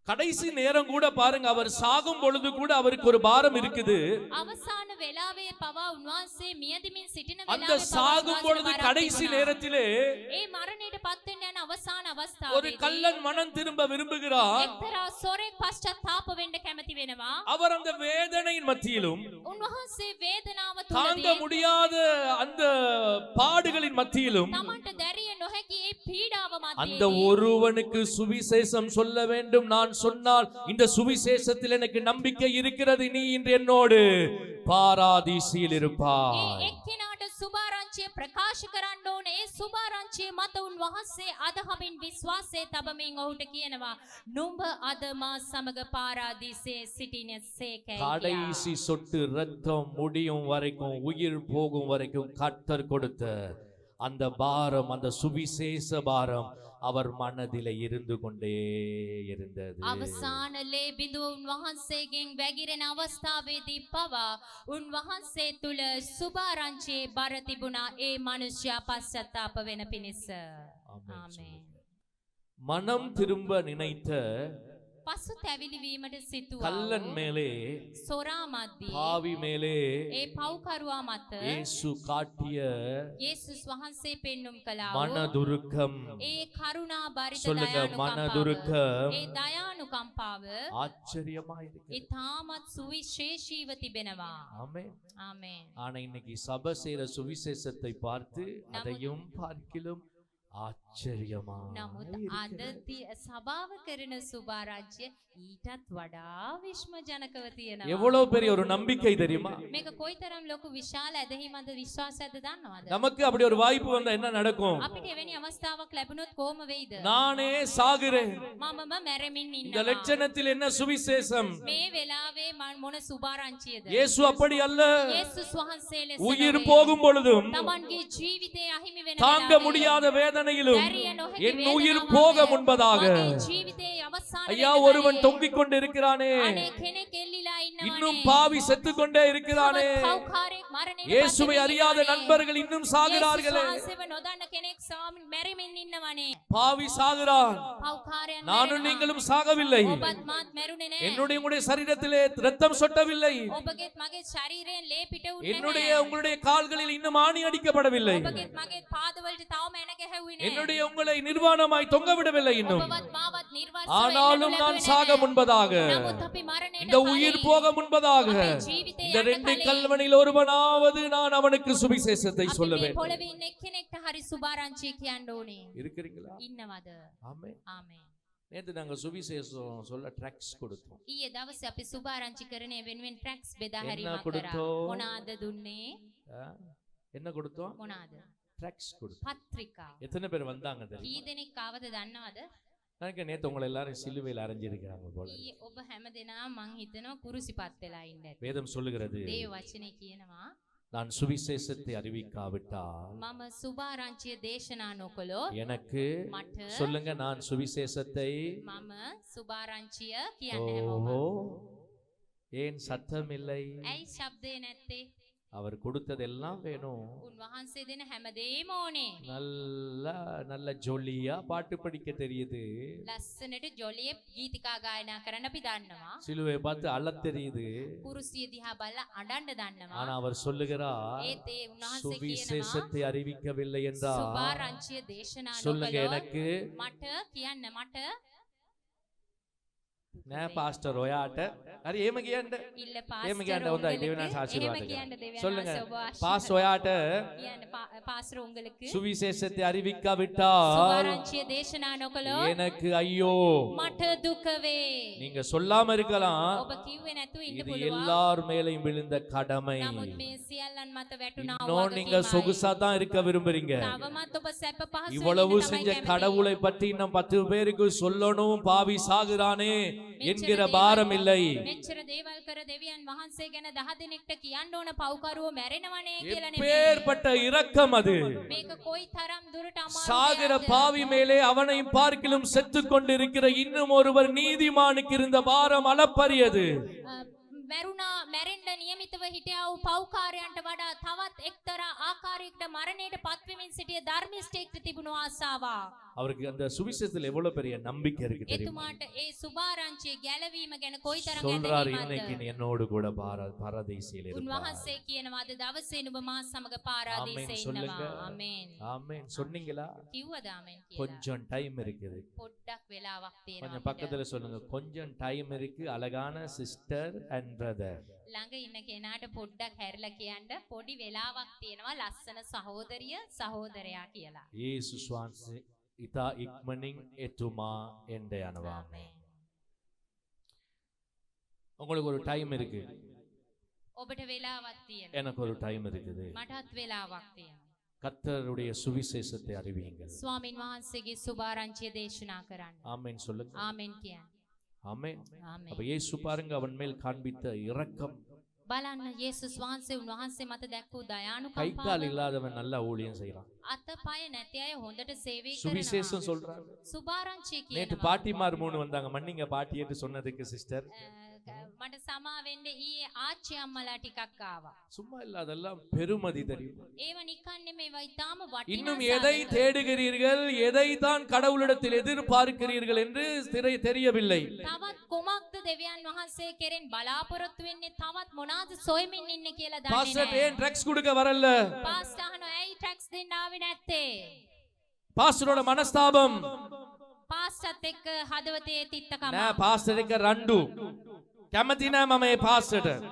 S1: கடைசி நேரம் கூட பாருங்க, அவர் சாகும் பொழுது கூட அவருக்கு ஒரு பாரம் இருக்குது.
S2: අවසාන වෙලාවේ පවා උන්වහන්සේ මියදෙමින් සිටින
S1: அந்த
S2: වෙලාවේ
S1: சாகும் பொழுது கடைசி நேரத்திலே
S2: ඒ මරණයට පත් වෙන්න යන අවසාන
S1: ஒரு
S2: අවස්ථාවේදී
S1: கள்ளன் மனம் திரும்ப விரும்புகிறார்.
S2: එක්තරා සොරෙක් පශ්චාත්තාප වෙන්න කැමති වෙනවා.
S1: அவர் அந்த வேதனையின் மத்தியிலும்
S2: උන්වහන්සේ වේදනාව
S1: தாங்க
S2: තුලදී
S1: முடியாத அந்த பாடுகளின் மத்தியிலும்
S2: තමන්ට දැරිය නොහැකි ඒ පීඩාව
S1: அந்த
S2: මැදදී
S1: ஒருவனுக்கு சுவிசேஷம் சொல்ல வேண்டும். நான் சொன்னால் இந்த சுவிசேஷத்தில் எனக்கு நம்பிக்கை இருக்கிறது, நீ இன்று என்னோடு பாராதீசில்
S2: ඒ
S1: இருப்பாய்.
S2: එක්කෙනාට සුභාරංචිය ප්‍රකාශ කරන්න ඕනේ. ඒ සුභාරංචිය මත උන්වහන්සේ අදහමින් විශ්වාසය තබමින් ඔහුට කියනවා, නුඹ අද මා සමග පාරාදීසයේ සිටිනසේකයි.
S1: கடைசி சொட்டு ரத்தம் முடியும் வரைக்கும், உயிர் போகும் வரைக்கும் கர்த்தர் கொடுத்த அந்த பாரம், அந்த சுவிசேஷ பாரம் அவர் மனதிலே இருந்து கொண்டே இருந்தது.
S2: අවසාන ලේ බිඳුව උන්වහන්සේගෙන් වැగిරෙන අවස්ථාවේදී පවා උන්වහන්සේ තුල සුභාරංචියේ බර තිබුණා. ඒ මිනිසයා පශ්චාත්තාප වෙන පිණිස.
S1: ஆமென்.
S2: ආමේන්.
S1: மனம் திரும்ப நினைத்த
S2: පසු තැවිලි වීමට සිටුවා
S1: கல்லன் மேலே,
S2: සොරා මැද්දේ
S1: பாவி மேலே
S2: ඒ පව්කරුවා මත
S1: இயேசு காட்டிய
S2: යේසුස් වහන්සේ පෙන්눔 කළා වූ
S1: மனதுருக்கம்,
S2: ඒ කරුණා බරිත
S1: சொல்லுங்க,
S2: දයානුකම්පාව.
S1: மனதுருக்கம்
S2: ඒ දයානුකම්පාව
S1: ஆச்சரியமாயிருக்கு.
S2: ඉතාමත් සුවිශේෂීව තිබෙනවා.
S1: ஆமென்.
S2: ආමේන්.
S1: ஆனா இன்னைக்கு சபை செய்யற சுவிசேஷத்தை பார்த்து அதையும் பார்க்கிலும் ஆச்சரியமா
S2: නමුත් අද සභාව කරන සුභාරාජ්‍ය ඊටත් වඩා විශ්මජනකව තියෙනවා.
S1: எவ்வளவு பெரிய ஒரு நம்பிக்கை தெரியுமா?
S2: මේක කොයිතරම් ලොකු විශාල ඇදහිමද විශ්වාසයක්ද දන්නවද?
S1: நமக்கு அப்படி ஒரு வாய்ப்பு வந்தா என்ன நடக்கும்?
S2: අපිට එවැනි අවස්ථාවක් ලැබුණොත් කොහොම වෙයිද?
S1: நானே சாகிறேன்.
S2: මමම මැරෙමින්
S1: இந்த
S2: ඉන්නවා.
S1: லட்சணத்தில் என்ன சுவிசேஷம்?
S2: මේ වෙලාවේ මොන සුභාරංචියද?
S1: இயேசு அப்படி அல்ல.
S2: යේසුස් වහන්සේ ලෙස
S1: உயிர்
S2: නෙවෙයි.
S1: போகும் பொழுதும்
S2: තමන්ගේ ජීවිතය අහිමි වෙන
S1: தாங்க
S2: වෙලාවේ
S1: முடியாத வேதனையிலும்
S2: දැරිය නොහැකි
S1: என் உயிர்
S2: වේදනාවක්
S1: போக
S2: මගේ
S1: முன்பதாக
S2: ජීවිතයේ අවසාන
S1: ஐயா
S2: වෙනකල්
S1: ஒருவன் தொங்கிக் கொண்டு இருக்கிறானே,
S2: අනේ කෙනෙක් එල්ලිලා
S1: இன்னும்
S2: ඉන්නවනේ.
S1: பாவி செத்து கொண்டே இருக்கிறானே,
S2: පව්කාරයෙක් මරණයට
S1: இயேசுவை
S2: පත්
S1: அறியாத
S2: වෙමින්
S1: நண்பர்கள் இன்னும் சாகிறார்களே.
S2: යේසුස් වහන්සේව නොදන්න කෙනෙක් ස්වාමීන් මැරෙමින් ඉන්නවනේ.
S1: பாவி சாகிறான்,
S2: පව්කාරයන්
S1: நானும்
S2: මැරෙනවා.
S1: நீங்களும் சாகவில்லை.
S2: ඔබත් මාත් මැරුණේ නැහැ.
S1: என்னுடைய உங்களுடைய சரீரத்திலே ரத்தம் சொட்டவில்லை.
S2: ඔබගේත් මගේ ශරීරයෙන් ලේ පිට වුණේ
S1: என்னுடைய
S2: නැහැ.
S1: உங்களுடைய கால்களில் இன்னும் ஆணி அடிக்கப்படவில்லை.
S2: ඔබගේත් මගේත් පාදවලට තවම එන ගැහුවේ නැහැ.
S1: என்னுடைய உங்களை நிர்வாணமாய் தொங்க விடவில்லை இன்னும்.
S2: ඔබවත් මාවත් නිර්වාසව
S1: ஆனாலும் நான் சாக முன்பதாக,
S2: නමුත් අපි මරණයට
S1: இந்த உயிர் போக முன்பதாக,
S2: ජීවිතේ
S1: இந்த
S2: යන්න
S1: 2
S2: කලින්
S1: கல்வனில் ஒருவனாவது நான் அவனுக்கு சுவிசேஷத்தை
S2: අපි
S1: சொல்ல
S2: මේ
S1: வேண்டும்.
S2: පොළවේ ඉන්න එක්කෙනෙක්ට හරි සුභාරංචිය කියන්න ඕනේ.
S1: இருக்கிறீங்களா?
S2: ඉන්නවද?
S1: ஆமென்.
S2: ආමේන්.
S1: நேத்து நாங்க சுவிசேஷம் சொல்ல ட்ராக்ஸ் கொடுத்தோம்.
S2: ඊයේ දවසේ අපි සුභාරංචි කරනේ වෙනුවෙන් ට්‍රැක්ස් බෙදා
S1: என்ன
S2: හැරීමක් කරා.
S1: கொடுத்தோம்?
S2: මොනවාද දුන්නේ?
S1: ஆ? என்ன கொடுத்தோம்?
S2: මොනවාද?
S1: ட்ராக்ஸ் கொடுத்தோம்.
S2: පත්‍රිකා.
S1: எத்தனை பேர் வந்தாங்க தெரியுமா?
S2: කී දෙනෙක් ආවද දන්නවද?
S1: எனக்கு நேத்து உங்களை எல்லாரும் சிலுவையில் அரைஞ்சிருக்கிறாங்க போல.
S2: ඊයේ ඔබ හැමදෙනාම මං හිතනවා කුරුසිපත් වෙලා ඉන්න ඇති.
S1: வேதம் சொல்லுகிறது,
S2: දේව වචනේ කියනවා
S1: நான் சுவிசேஷத்தை அறிவிக்காவிட்டால்
S2: මම සුභාරංචිය දේශනා නොකළොත්
S1: எனக்கு
S2: මට
S1: சொல்லுங்க, நான் சுவிசேஷத்தை
S2: මම සුභාරංචිය කියන්න හැමෝම.
S1: ஓ, ஏன் சத்தம் இல்லை?
S2: ඇයි ශබ්දේ නැත්තේ?
S1: அவர் கொடுத்ததெல்லாம் வேணும்.
S2: උන්වහන්සේ දෙන හැමදේම ඕනේ.
S1: நல்ல நல்ல ஜொலியா பாட்டு படிக்க தெரியுது,
S2: ලස්සනට ජොලිය ගීතිකා ගායනා කරන්න අපි දන්නවා.
S1: சிலுவையை பார்த்து அழத் தெரியுது.
S2: කුරුසිය දිහා බලලා අඬන්න දන්නවා.
S1: ஆனா அவர் சொல்லுகிறார்,
S2: ඒත් ඒ උන්වහන්සේ කියනවා
S1: சுவிசேஷத்தை அறிவிக்கவில்லை என்றால்
S2: සුභාරංචිය දේශනා
S1: சொல்லுங்க
S2: නොකළොත්
S1: எனக்கு.
S2: මට කියන්න මට
S1: නෑ පාස්ටර් ඔයාට හරි එහෙම කියන්න.
S2: ඉල්ල
S1: එහෙම කියන්න
S2: පාස්ටර්
S1: හොඳයි.
S2: උங்களுக்கு
S1: දෙවියන්ස් ආශිර්වාද
S2: එහෙම කියන්න
S1: කරන්න.
S2: දෙවියන්
S1: சொல்லுங்க,
S2: වහන්සේ ඔබ ආශිර්වාද
S1: பாஸ் ඔයාට
S2: කියන්න පාස්ටර් உங்களுக்கு
S1: சுவிசேஷத்தை அறிவிக்காவிட்டால்
S2: සුභාරංචිය දේශනා නොකළොත්
S1: எனக்கு ஐயோ.
S2: මට දුක වේ.
S1: நீங்க சொல்லாம இருக்கலாம்,
S2: ඔබ කිව්වේ නැතුව ඉන්න
S1: இது
S2: පුළුවන්.
S1: எல்லார் மேலையும் விழுந்த கடமை.
S2: නමුත් මේ සියල්ලන් මත වැටුණා
S1: இன்னும் நீங்க
S2: වගකීමයි.
S1: சொகுசா தான் இருக்க விரும்புறீங்க.
S2: තවමත් ඔබ සැප පහසු
S1: இவ்வளவு
S2: වෙන්න තමයි
S1: செஞ்ச
S2: කැමති.
S1: கடவுளை பற்றி இன்னும் 10 பேருக்கு சொல்லணும், பாவி சாகுறானே என்கிற பாரம் இல்லை.
S2: මෙච්චර දේවල් කර දෙවියන් වහන්සේ ගැන 10 දෙනෙක්ට කියන්න ඕන පව්කරුවෝ මැරෙනවනේ කියලා නෙමෙයි.
S1: எப்பேற்பட்ட இரக்கம் அது!
S2: මේක කොයි තරම් දුරට
S1: சாகிற
S2: අමාරුද?
S1: பாவி மேலே அவனை பார்க்கிலும் செத்து கொண்டிருக்கிற இன்னும் ஒருவர் நீதிமானுக்கு இருந்த பாரம் அளப்பரியது.
S2: මැරුණා මැරෙන්න නියමිතව හිටියා වූ පව්කාරයන්ට වඩා තවත් එක්තරා ආකාරයකට මරණයට පත්වෙමින් සිටිය ධර්මිෂ්ඨයෙක්ට තිබුණු ආසාවක්.
S1: அவருக்கு அந்த சுவிசேஷத்தில் எவ்வளவு பெரிய நம்பிக்கை இருக்கு தெரியுமா?
S2: එතුමාට ඒ සුභාරංචිය ගැලවීම ගැන කොයිතරම්
S1: சொல்றார்,
S2: ඇදහිීමක්ද?
S1: இன்னைக்கு நீ என்னோடு கூட பாரதீசில் இருப்பாய்.
S2: උන්වහන්සේ කියනවා අද දවසේ නුඹ මා සමග
S1: ආමෙන්
S2: පාරාදීසයේ
S1: சொல்லுங்க.
S2: ඉන්නවා. ආමෙන්.
S1: ஆமென் சொன்னீங்களா?
S2: කිව්වද ආමෙන් කියලා?
S1: கொஞ்சம் டைம் இருக்குது.
S2: පොඩ්ඩක් වෙලාවක් තියෙනවා.
S1: கொஞ்சம் பக்கத்துல சொல்லுங்க, கொஞ்சம் டைம் இருக்கு அழகான சிஸ்டர் அண்ட் பிரதர்.
S2: ළඟ ඉන්න කෙනාට පොඩ්ඩක් හැරිලා කියන්න පොඩි වෙලාවක් තියෙනවා ලස්සන සහෝදරිය සහෝදරයා කියලා.
S1: இயேசு சுவான்சி இதா இக்மனிங் எத்துமா என்ற அனுபவம்.
S2: ආමෙන්.
S1: உங்களுக்கு ஒரு டைம் இருக்கு,
S2: ඔබට වෙලාවක් තියෙනවා.
S1: எனக்கு ஒரு டைம் இருக்குது.
S2: මටත් වෙලාවක් තියෙනවා.
S1: கர்த்தருடைய சுவிசேஷத்தை அறிவியுங்கள்.
S2: ස්වාමින් වහන්සේගේ සුභාරංචිය දේශනා කරන්න.
S1: ஆமென் சொல்லுங்க.
S2: ආමෙන් කියන්න.
S1: ஆமென்.
S2: ආමෙන්.
S1: அப்ப இயேசு பாருங்க, அவன் மேல் காண்பித்த இரக்கம்.
S2: බලන්න යේසුස් වහන්සේ උන්වහන්සේ මත දැක්වූ
S1: கை
S2: දයානුකම්පාව.
S1: கால் இல்லாதவன் நல்லா ஊழியம் செய்யறான்.
S2: අත පය නැති අය හොඳට සේවය කරනවා.
S1: சுவிசேஷம் சொல்றாங்க.
S2: සුභාරංචිය
S1: நேற்று
S2: කියනවා.
S1: பாட்டிமார் 3 வந்தாங்க. மன்னிங்க பாட்டி என்று சொன்னதுக்கு சிஸ்டர்.
S2: මට සමා වෙන්න ඊයේ ආච්චි අම්මලා ටිකක් ආවා.
S1: சும்மா இல்ல, அதெல்லாம் பெருமதி தெரியும்.
S2: ඒව නිකන් නෙමෙයි වයිතාම වටිනා.
S1: இன்னும் எதை தேடுகிறீர்கள், எதை தான் கடவுளிடத்தில் எதிர்பார்க்கிறீர்கள் என்று தெரியவில்லை.
S2: තවත් කොමක්ද දෙවියන් වහන්සේ කෙරෙන් බලාපොරොත්තු වෙන්නේ, තවත් මොනවාද සොයමින් ඉන්නේ කියලා දන්නේ
S1: பாஸ்டர்
S2: නැහැ.
S1: ஏன் ட்ரக்ஸ் கொடுக்க வரல?
S2: පාස්ටර් අහනවා ඇයි ටැක්ස් දෙන්න ආවේ නැත්තේ?
S1: பாஸ்டரோட மனஸ்தாபம்.
S2: පාස්ටර්ත් එක්ක හදවතේ තිත්තකම.
S1: නෑ පාස්ටර් එක රණ්ඩු. කැමති නෑ මම මේ පාස්ටර්ට.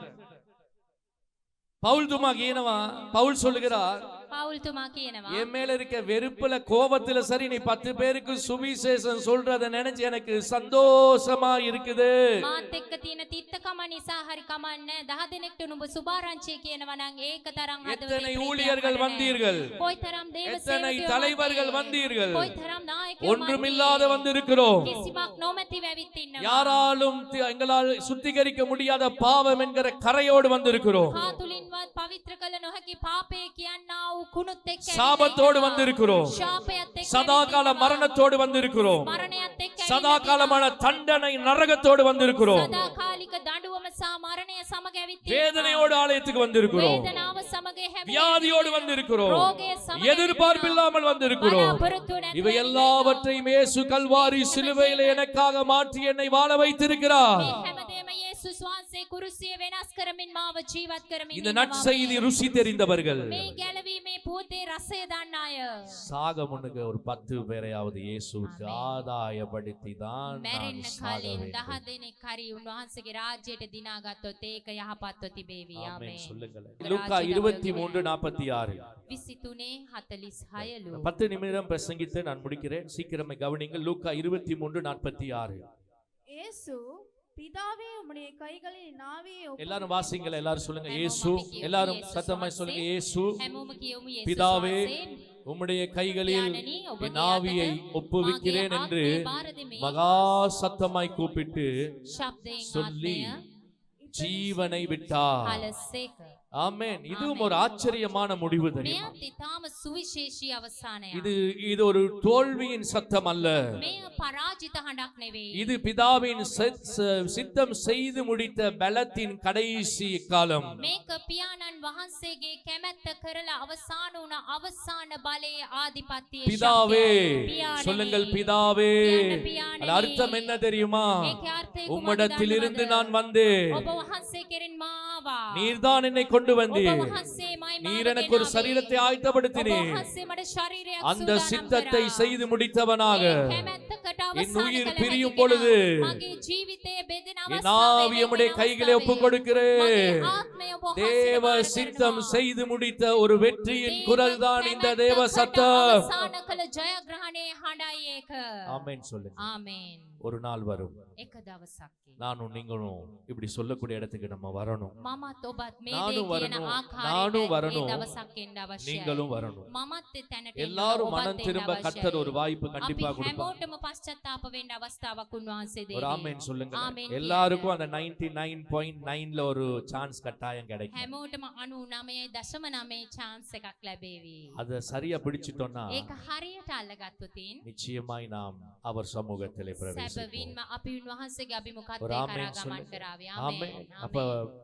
S1: பவுல் துமா කියනවා, பவுல் சொல்லுகிறார்,
S2: පවුල්තුමා කියනවා
S1: என் மேல இருக்க வெறுப்புல கோபத்துல சரி நீ 10 பேருக்கு சுவிசேஷம் சொல்றத நினைச்சு எனக்கு சந்தோஷமா இருக்குது.
S2: මාත් එක්ක තියෙන තිත්තකම නිසා හරි කමන්නේ 10 දෙනෙක්ට නුඹ සුභාරංචිය කියනවා නම් ඒක තරම්
S1: எத்தனை ஊழியர்கள் வந்தீர்கள்,
S2: කොයිතරම් දේව
S1: எத்தனை
S2: සේවකයෝ
S1: தலைவர்கள் வந்தீர்கள்,
S2: කොයිතරම් නායකයෝ
S1: ஒன்றுமில்லாத வந்திருக்கிறோம்.
S2: කිසිමක් නොමැතිව ඇවිත් ඉන්නවා.
S1: யாராலும் எங்களால் சுத்திகரிக்க முடியாத பாவம் என்கிற கரையோடு வந்திருக்கிறோம்.
S2: කාතුලින්වත් පවිත්‍ර කළ නොහැකි පාපය කියනා වූ කුණුත් එක්ක
S1: சாபத்தோடு வந்திருக்கிறோம்.
S2: ශාපයත් එක්ක
S1: சதாகால மரணத்தோடு வந்திருக்கிறோம்.
S2: මරණයත් එක්ක
S1: சதாகாலமான தண்டனை நரகத்தோடு வந்திருக்கிறோம்.
S2: සදාකාලික දඬුවම සහ මරණය සමග ඇවිත්
S1: வேதனையோடு ஆலயத்துக்கு வந்திருக்கிறோம்.
S2: වේදනාව සමග හැම
S1: வியாதியோடு வந்திருக்கிறோம்.
S2: රෝගය සමග
S1: எதிர்பார்ப்பில்லாமல் வந்திருக்கிறோம்.
S2: බලාපොරොත්තු නැතුව
S1: இவை எல்லாவற்றையும் இயேசு கல்வாரி சிலுவையிலே எனக்காக மாற்றி என்னை வாழ வைத்திருக்கிறார்.
S2: මේ හැමදේම යේසුස් වහන්සේ කුරුසිය වෙනස් කරමින් මාව ජීවත් කරමින්
S1: இந்த
S2: ඉන්නවා.
S1: நற்செய்தி ருசி தெரிந்தவர்கள்
S2: මේ ගැලවීමේ පුතේ රසය දන්න අය
S1: சாக முன்னுக்கு ஒரு 10 பேரையாவது இயேசுவுக்கு ஆதாயப்படுத்தி தான் நான்
S2: මැරෙන්න
S1: சாக
S2: කලින්
S1: வேண்டும்.
S2: 10 දෙනෙක් හරි උන්වහන්සේගේ රාජ්‍යයට දිනාගත්තොත් ඒක යහපත්ව තිබේවි.
S1: ஆமென்
S2: ආමේන්.
S1: சொல்லுங்களேன். லூக்கா 23:46.
S2: 23:46
S1: 10 நிமிடம் பிரசங்கித்து நான் முடிக்கிறேன். சீக்கிரமே கவனிங்கள். லூக்கா 23:46.
S3: இயேசு பிதாவே உம்முடைய கைகளில் நாவியை
S1: எல்லாரும் வாசிங்களே, எல்லாரும் சொல்லுங்க இயேசு. எல்லாரும் சத்தமாய் சொல்லுங்க இயேசு.
S2: හැමෝම කියමු යේසුස්
S1: பிதாவே
S2: වහන්සේ
S1: உம்முடைய கைகளில்
S2: ඥානනි ඔබගේ
S1: என் ஆவியை
S2: අතට
S1: ஒப்புவிக்கிறேன்
S2: මාගේ
S1: என்று
S2: ආත්මය බාර දෙමි.
S1: மகா சத்தமாய் கூப்பிட்டு
S2: ශබ්දයෙන්
S1: சொல்லி
S2: ආත්මය
S1: ஜீவனை விட்டார்.
S2: හලසේක.
S1: ஆமென். இதுவும் ஒரு ஆச்சரியமான முடிவு தெரியுமா?
S2: මෙයත් ඉතාම සුවිශේෂී අවසානයක්.
S1: இது ஒரு தோல்வியின் சத்தம் அல்ல.
S2: මෙය පරාජිත හඬක් නෙවෙයි.
S1: இது பிதாவின் சித்தம் செய்து முடித்த பலத்தின் கடைசி காலம்.
S2: මේක පියාණන් වහන්සේගේ කැමැත්ත කරලා අවසාන වුණ අවසාන බලයේ ආධිපත්‍යයේ
S1: பிதாவே
S2: பிதாவே.
S1: சொல்லுங்கள் பிதாவே.
S2: பிதாவே.
S1: அது அர்த்தம் என்ன தெரியுமா?
S2: ඒකේ අර්ථය කුමක්ද
S1: உம்மிடத்திலிருந்து
S2: දන්නවද?
S1: நான் வந்தேன்,
S2: ඔබ වහන්සේ කෙරෙන් මා ආවා.
S1: நீர்தான் என்னை கொண்டு
S2: ඔබ
S1: வந்தீர்,
S2: වහන්සේමයි මාව
S1: நீர் எனக்கு ஒரு
S2: ගෙනාවේ.
S1: சரீரத்தை
S2: ඔබ
S1: ஆயத்தப்படுத்தினீர்.
S2: වහන්සේ මට ශරීරයක්
S1: அந்த
S2: සූදානම්
S1: சித்தத்தை
S2: කරා.
S1: செய்து முடித்தவனாக
S2: ඒ කැමැත්තකට
S1: என்
S2: අවසාන
S1: உயிர்
S2: කළ
S1: பிரியும்
S2: හැකි
S1: பொழுது
S2: කෙනා. මගේ ජීවිතයේ බෙදෙන
S1: என்
S2: අවස්ථාවේ
S1: ஆவி உம்முடைய கைகளை ஒப்புக் கொடுக்கிறேன்.
S2: මගේ ආත්මය ඔබ වහන්සේට
S1: தேவ
S2: බාර
S1: சித்தம்
S2: කරනවා.
S1: செய்து முடித்த ஒரு வெற்றியின்
S2: දේව
S1: குரல் தான் இந்த தேவ
S2: කැමැත්තකට
S1: சத்தம்.
S2: අවසාන කළ ජයග්‍රහණයේ හඬයි ඒක.
S1: ஆமென் சொல்லுங்க.
S2: ආමේන්.
S1: ஒரு நாள் வரும்,
S2: එක දවසක්
S1: நானும் நீங்களும் இப்படி சொல்லக்கூடிய இடத்துக்கு நம்ம வரணும்.
S2: මමත් ඔබත් මේ
S1: நானும்
S2: දේ කියන
S1: வரணும்.
S2: ආකාරයට
S1: நானும்
S2: මේ
S1: வரணும்.
S2: දවසක් එන්න අවශ්‍යයි.
S1: நீங்களும் வரணும்.
S2: මමත් තැනට එන්න
S1: எல்லாரும்
S2: ඔබත්
S1: மனம்
S2: එන්න
S1: திரும்ப கர்த்தர் ஒரு
S2: අවශ්‍යයි.
S1: வாய்ப்பு
S2: අපි
S1: கண்டிப்பா கொடுப்பார்.
S2: හැමෝටම පශ්චාත්තාප වෙන්න අවස්ථාවක් උන්වහන්සේ
S1: ஒரு
S2: දෙන්නේ.
S1: ஆமென் சொல்லுங்க.
S2: ஆமென்
S1: எல்லாருக்கும் அந்த 99.9ல ஒரு சான்ஸ் கட்டாயம் கிடைக்கும்.
S2: හැමෝටම 99.9 chance එකක් ලැබේවි.
S1: அத சரியா பிடிச்சிட்டோம்னா
S2: ඒක හරියට අල්ලගත්තොතින්
S1: நிச்சயமாய் நாம் அவர் சமூகத்திலே பிரவேசிப்போம்.
S2: සැබවින්ම අපි උන්වහන්සේගේ
S1: ஒரு
S2: අභිමුඛත්වයේ
S1: ஆமென்
S2: කරා ගමන්
S1: சொல்லுங்க.
S2: කරાવી.
S1: ஆமென்.
S2: ආමේන්.
S1: அப்ப